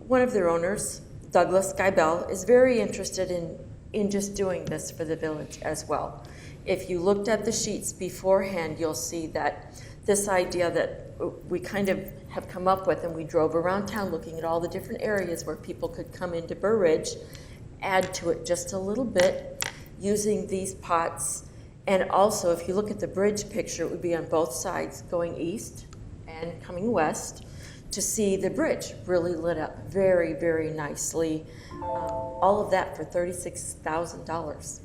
one of their owners, Douglas Geibel, is very interested in just doing this for the village as well. If you looked at the sheets beforehand, you'll see that this idea that we kind of have come up with, and we drove around town looking at all the different areas where people could come into Burr Ridge, add to it just a little bit using these pots. And also, if you look at the bridge picture, it would be on both sides, going east and coming west, to see the bridge really lit up very, very nicely. All of that for $36,000.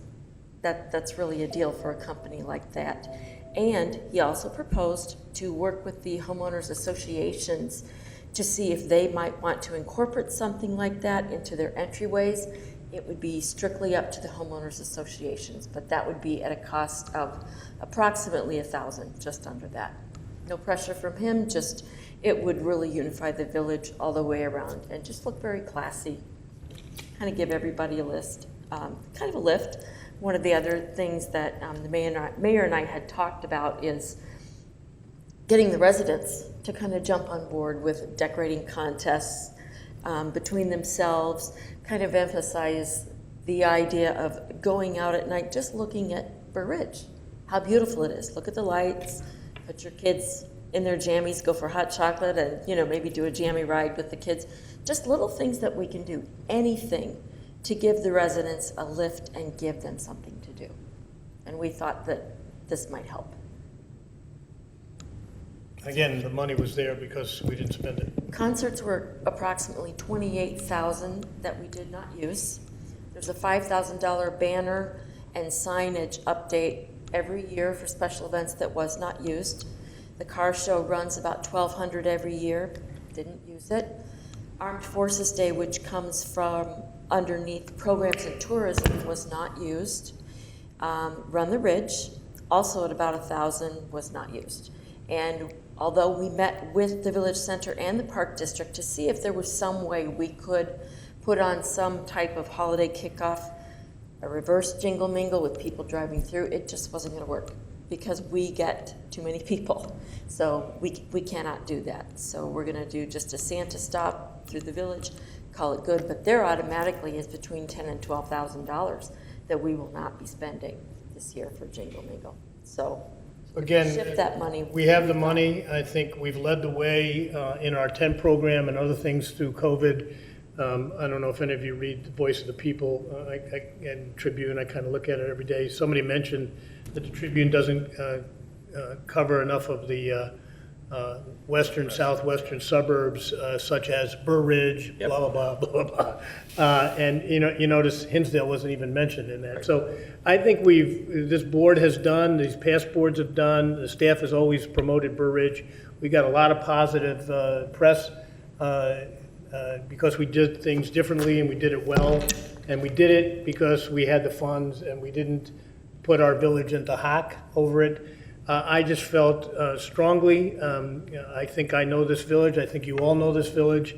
That's really a deal for a company like that. And he also proposed to work with the homeowners associations to see if they might want to incorporate something like that into their entryways. It would be strictly up to the homeowners associations, but that would be at a cost of approximately $1,000, just under that. No pressure from him, just it would really unify the village all the way around and just look very classy. Kind of give everybody a lift. One of the other things that the mayor and I had talked about is getting the residents to kind of jump on board with decorating contests between themselves, kind of emphasize the idea of going out at night, just looking at Burr Ridge, how beautiful it is. Look at the lights, put your kids in their jammies, go for hot chocolate, and, you know, maybe do a jammy ride with the kids. Just little things that we can do, anything to give the residents a lift and give them something to do. And we thought that this might help. Again, the money was there because we didn't spend it. Concerts were approximately $28,000 that we did not use. There's a $5,000 banner and signage update every year for special events that was not used. The car show runs about $1,200 every year, didn't use it. Armed Forces Day, which comes from underneath programs and tourism, was not used. Run the Ridge, also at about $1,000, was not used. And although we met with the Village Center and the Park District to see if there was some way we could put on some type of holiday kickoff, a reverse jingle mingle with people driving through, it just wasn't going to work because we get too many people. So we cannot do that. So we're going to do just a Santa stop through the village, call it good, but there automatically is between $10,000 and $12,000 that we will not be spending this year for jingle mingle. So Again, shift that money. we have the money. I think we've led the way in our tent program and other things through COVID. I don't know if any of you read The Voice of the People and Tribune. I kind of look at it every day. Somebody mentioned that the Tribune doesn't cover enough of the western, southwestern suburbs, such as Burr Ridge, blah, blah, blah, blah, blah. And you notice Hinsdale wasn't even mentioned in that. Right. So I think this board has done, these past boards have done, the staff has always promoted Burr Ridge. We got a lot of positive press because we did things differently and we did it well. And we did it because we had the funds and we didn't put our village into hock over it. I just felt strongly, I think I know this village, I think you all know this village.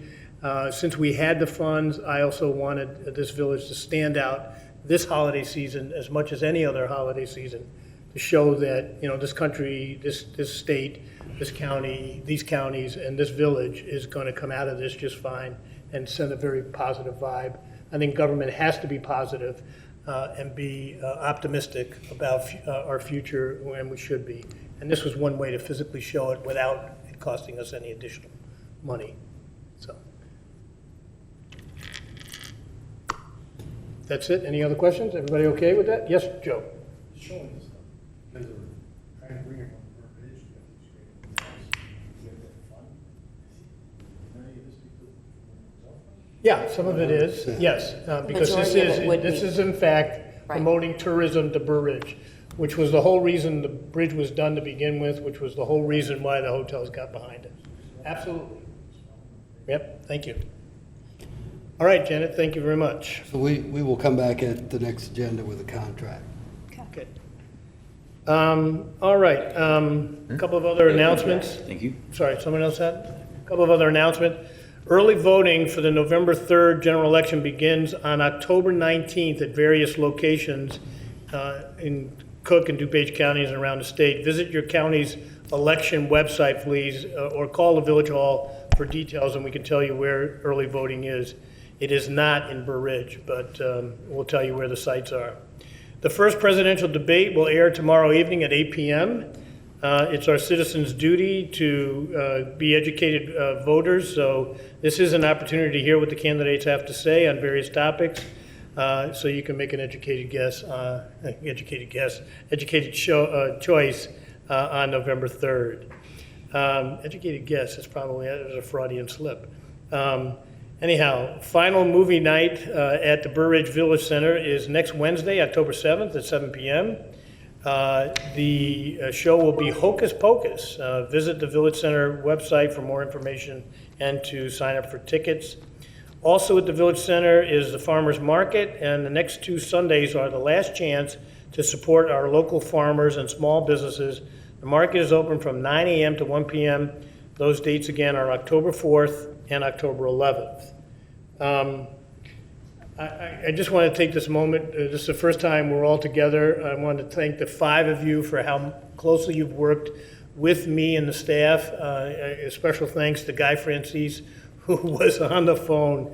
Since we had the funds, I also wanted this village to stand out this holiday season as much as any other holiday season to show that, this country, this state, this county, these counties, and this village is going to come out of this just fine and send a very positive vibe. I think government has to be positive and be optimistic about our future, and we should be. And this was one way to physically show it without it costing us any additional money. So that's it. Any other questions? Everybody okay with that? Yes, Joe? Showing this stuff, because we're trying to bring it on the Burr Ridge, we have these great hotels, we have that fun. Any of this because of hotel fund? Yeah, some of it is, yes, because this is in fact promoting tourism to Burr Ridge, which was the whole reason the bridge was done to begin with, which was the whole reason why the hotels got behind it. Absolutely. Yep, thank you. All right, Janet, thank you very much. So we will come back at the next agenda with a contract. Okay. All right, a couple of other announcements. Thank you. Sorry, someone else had? A couple of other announcements. Early voting for the November 3rd general election begins on October 19th at various locations in Cook and DuPage counties and around the state. Visit your county's election website, please, or call the Village Hall for details, and we can tell you where early voting is. It is not in Burr Ridge, but we'll tell you where the sites are. The first presidential debate will air tomorrow evening at 8 p.m. It's our citizens' duty to be educated voters, so this is an opportunity to hear what the candidates have to say on various topics, so you can make an educated choice on November 3rd. Educated guess is probably a Freudian slip. Anyhow, final movie night at the Burr Ridge Village Center is next Wednesday, October 7th at 7 p.m. The show will be Hocus Pocus. Visit the Village Center website for more information and to sign up for tickets. Also at the Village Center is the Farmers Market, and the next 2 Sundays are the last chance to support our local farmers and small businesses. The market is open from 9 a.m. to 1 p.m. Those dates again are October 4th and October 11th. I just want to take this moment, this is the first time we're all together. I want to thank the 5 of you for how closely you've worked with me and the staff. A special thanks to Guy Francis, who was on the phone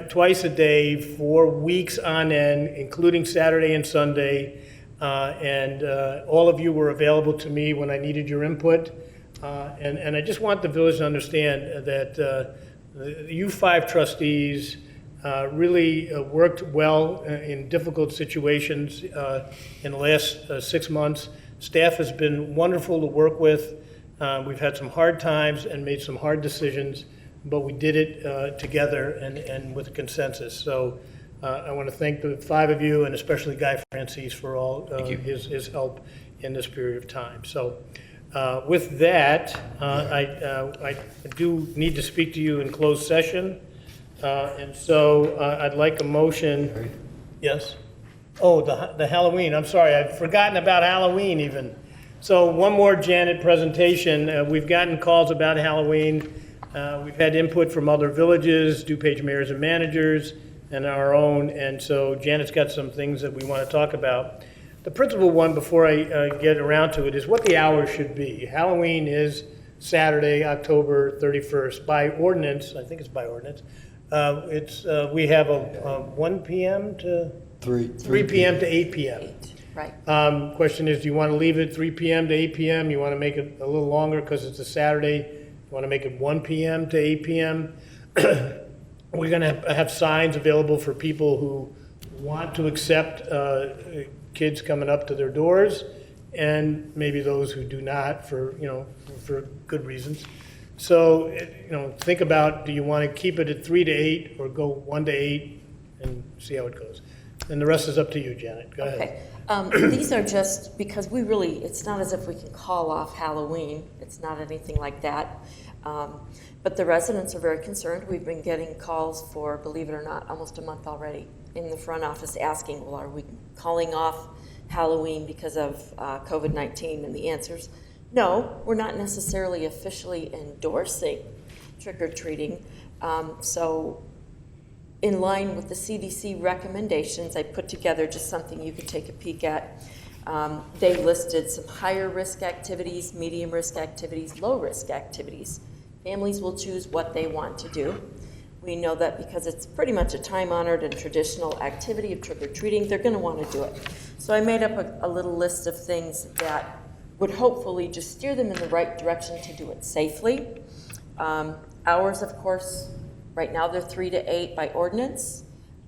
twice a day for weeks on end, including Saturday and Sunday. And all of you were available to me when I needed your input. And I just want the village to understand that you 5 trustees really worked well in difficult situations in the last 6 months. Staff has been wonderful to work with. We've had some hard times and made some hard decisions, but we did it together and with a consensus. So I want to thank the 5 of you, and especially Guy Francis for all his help in this period of time. So with that, I do need to speak to you in closed session. And so I'd like a motion. Yes? Oh, the Halloween. I'm sorry. I've forgotten about Halloween even. So one more Janet presentation. We've gotten calls about Halloween. We've had input from other villages, DuPage mayors and managers, and our own. And so Janet's got some things that we want to talk about. The principal one, before I get around to it, is what the hours should be. Halloween is Saturday, October 31st. By ordinance, I think it's by ordinance, we have a 1 p.m. to 3 p.m. to 8 p.m. Right. Question is, do you want to leave it 3 p.m. to 8 p.m.? You want to make it a little longer because it's a Saturday? You want to make it 1 p.m. to 8 p.m.? We're going to have signs available for people who want to accept kids coming up to their doors, and maybe those who do not for good reasons. So, think about, do you want to keep it at 3 to 8 or go 1 to 8 and see how it goes? And the rest is up to you, Janet. Go ahead. Okay. These are just because it's not as if we can call off Halloween. It's not anything like that. But the residents are very concerned. We've been getting calls for, believe it or not, almost a month already in the front office asking, well, are we calling off Halloween because of COVID-19? And the answer's no, we're not necessarily officially endorsing trick-or-treating. So in line with the CDC recommendations, I put together just something you could take a peek at. They listed some higher risk activities, medium risk activities, low risk activities. Families will choose what they want to do. We know that because it's pretty much a time-honored and traditional activity of trick-or-treating, they're going to want to do it. So I made up a little list of things that would hopefully just steer them in the right direction to do it safely. Hours, of course, right now they're 3 to 8 by ordinance.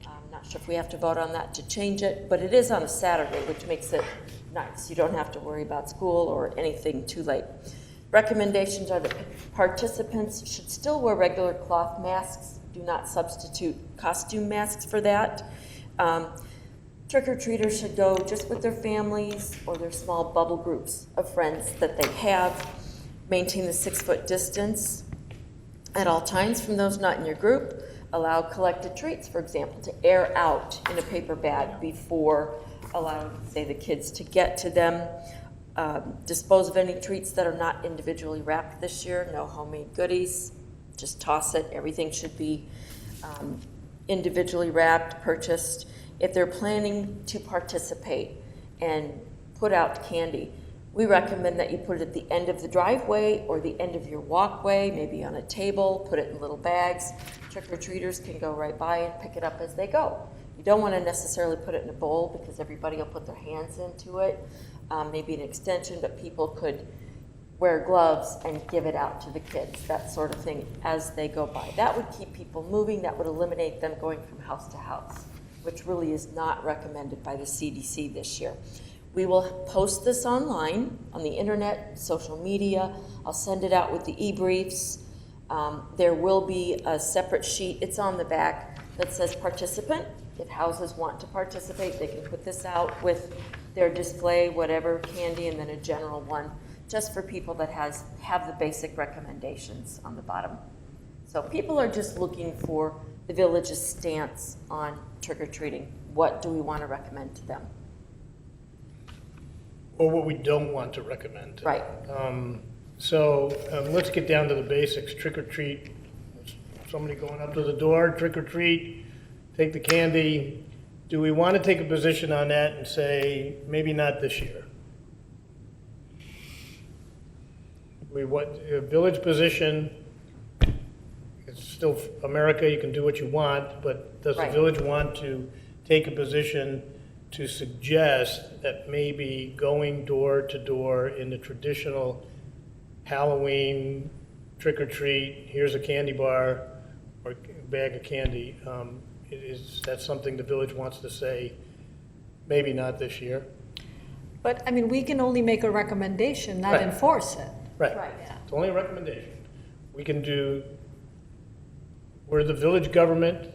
I'm not sure if we have to vote on that to change it, but it is on a Saturday, which makes it nice. You don't have to worry about school or anything too late. Recommendations are that participants should still wear regular cloth masks. Do not substitute costume masks for that. Trick-or-treaters should go just with their families or their small bubble groups of friends that they have. Maintain the 6-foot distance at all times from those not in your group. Allow collected treats, for example, to air out in a paper bag before allowing, say, the kids to get to them. Dispose of any treats that are not individually wrapped this year. No homemade goodies. Just toss it. Everything should be individually wrapped, purchased. If they're planning to participate and put out candy, we recommend that you put it at the end of the driveway or the end of your walkway, maybe on a table, put it in little bags. Trick-or-treaters can go right by and pick it up as they go. You don't want to necessarily put it in a bowl because everybody will put their hands into it. Maybe an extension, but people could wear gloves and give it out to the kids, that sort of thing, as they go by. That would keep people moving. That would eliminate them going from house to house, which really is not recommended by the CDC this year. We will post this online, on the internet, social media. I'll send it out with the e-briefs. There will be a separate sheet, it's on the back, that says participant. If houses want to participate, they can put this out with their display, whatever, candy, and then a general one, just for people that have the basic recommendations on the bottom. So people are just looking for the village's stance on trick-or-treating. What do we want to recommend to them? Or what we don't want to recommend. Right. So let's get down to the basics. Trick or treat. Somebody going up to the door, trick or treat, take the candy. Do we want to take a position on that and say, maybe not this year? A village position, it's still America, you can do what you want, but does the Right. village want to take a position to suggest that maybe going door to door in the traditional Halloween trick or treat, here's a candy bar or bag of candy, is that something the village wants to say? Maybe not this year. But, I mean, we can only make a recommendation, not Right. enforce it. Right. It's only a recommendation. We can do, we're the village government,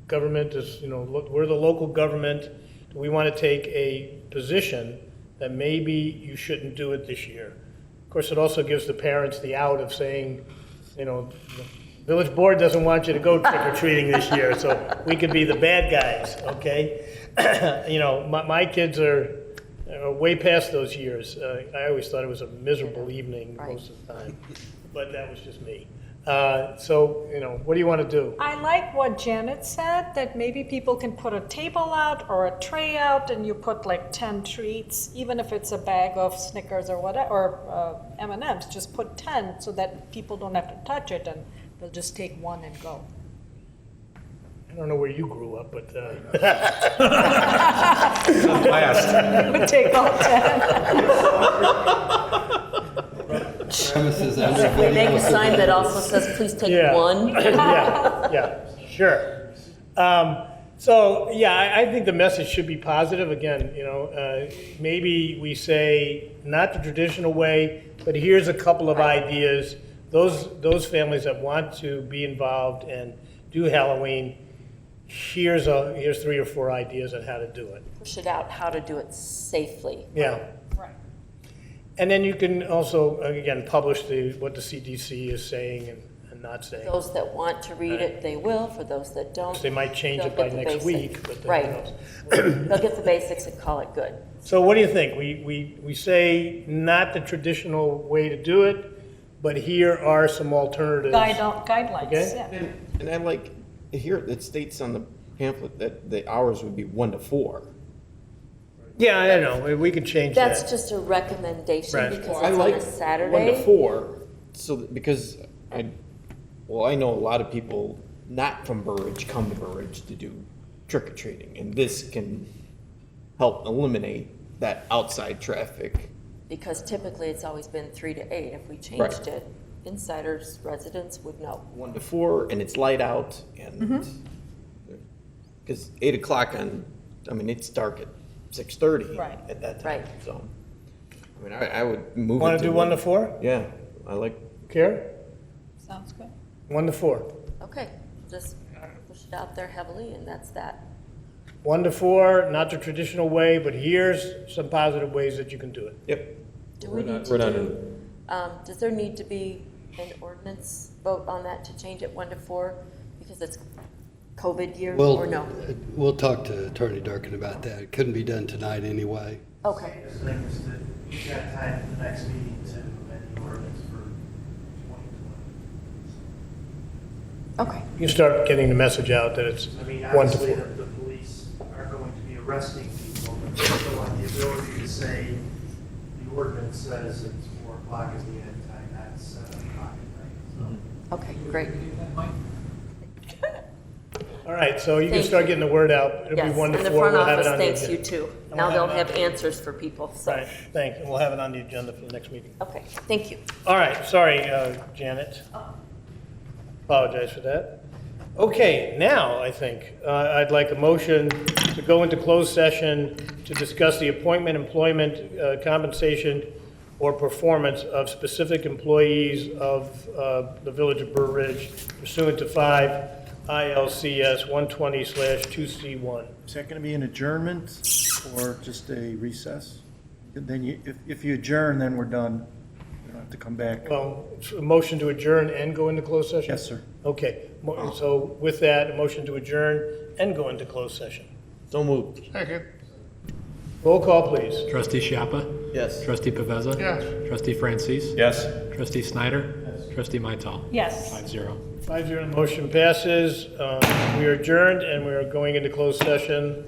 government is, we're the local government. We want to take a position that maybe you shouldn't do it this year. Of course, it also gives the parents the out of saying, the village board doesn't want you to go trick or treating this year, so we could be the bad guys, okay? My kids are way past those years. I always thought it was a miserable evening most of the time, but that was just me. What do you want to do? I like what Janet said, that maybe people can put a table out or a tray out and you put like 10 treats, even if it's a bag of Snickers or whatever, or M&Ms, just put 10 so that people don't have to touch it and they'll just take one and go. I don't know where you grew up, but Would take all 10. Premises We make a sign that also says, please take one. Sure. I think the message should be positive. Again, maybe we say not the traditional way, but here's a couple of ideas. Those families that want to be involved and do Halloween, here's 3 or 4 ideas on how to do it. Push it out, how to do it safely. Yeah. Right. And then you can also, again, publish what the CDC is saying and not saying. Those that want to read it, they will. For those that don't, They might change they'll it by get the next basics. week, but then who Right. knows? They'll get the basics and call it good. So what do you think? We say not the traditional way to do it, but here are some alternatives. Guidelines, Okay. yeah. And I like, here, it states on the pamphlet that the hours would be 1 to 4. Yeah, I know, we can change that. That's just a recommendation Right. because I it's on like a Saturday. 1 to 4, because I know a lot of people not from Burridge come to Burridge to do trick or treating, and this can help eliminate that outside traffic. Because typically it's always been 3 to 8. If we changed Right. it, insiders, residents would know. 1 to 4, and it's light out, and because 8 o'clock it's dark at 6:30 Right. at that time. Right. So, I would move. Want it to do 1 to 4? Yeah, I like. Karen? Sounds good. 1 to 4. Okay, just push it out there heavily and that's that. 1 to 4, not the traditional way, but here's some positive ways that you can do it. Yep. Do we need to do, does there need to be an ordinance vote on that to change it 1 to 4? Because it's COVID year or no? We'll talk to Attorney Durkin about that. It couldn't be done tonight anyway. Okay. The thing is that we've got time for the next meeting to amend the ordinance for 2020. Okay. You can start getting the message out that it's I mean, 1 to obviously, 4. the police are going to be arresting people, but they still want the ability to say, the ordinance says it's 4 o'clock is the end time, not 7 o'clock at night. Okay, great. All right, so you can Thank start you. getting the word out. It'll be Yes, 1 to and 4. the front We'll have it office on the thanks you agenda. too. And Now we'll they'll have have answers for people, so. Right, thanks, and we'll have it on the agenda for the next meeting. Okay, thank you. All right, sorry, Janet. Apologize for that. Okay, now, I think, I'd like a motion to go into closed session to discuss the appointment, employment, compensation, or performance of specific employees of the Village of Burr Ridge pursuant to 5 ILCS 120/2C1. Is that going to be an adjournment or just a recess? Then if you adjourn, then we're done. You don't have to come back. Well, a motion to adjourn and go into closed session? Yes, sir. Okay, so with that, a motion to adjourn and go into closed session. So moved. Second. Roll call, please. Trustee Schiappa? Yes. Trustee Paveza? Yes. Trustee Francis? Yes. Trustee Snyder? Trustee Mytal? Yes. 5-0. 5-0, motion passes. We are adjourned and we are going into closed session.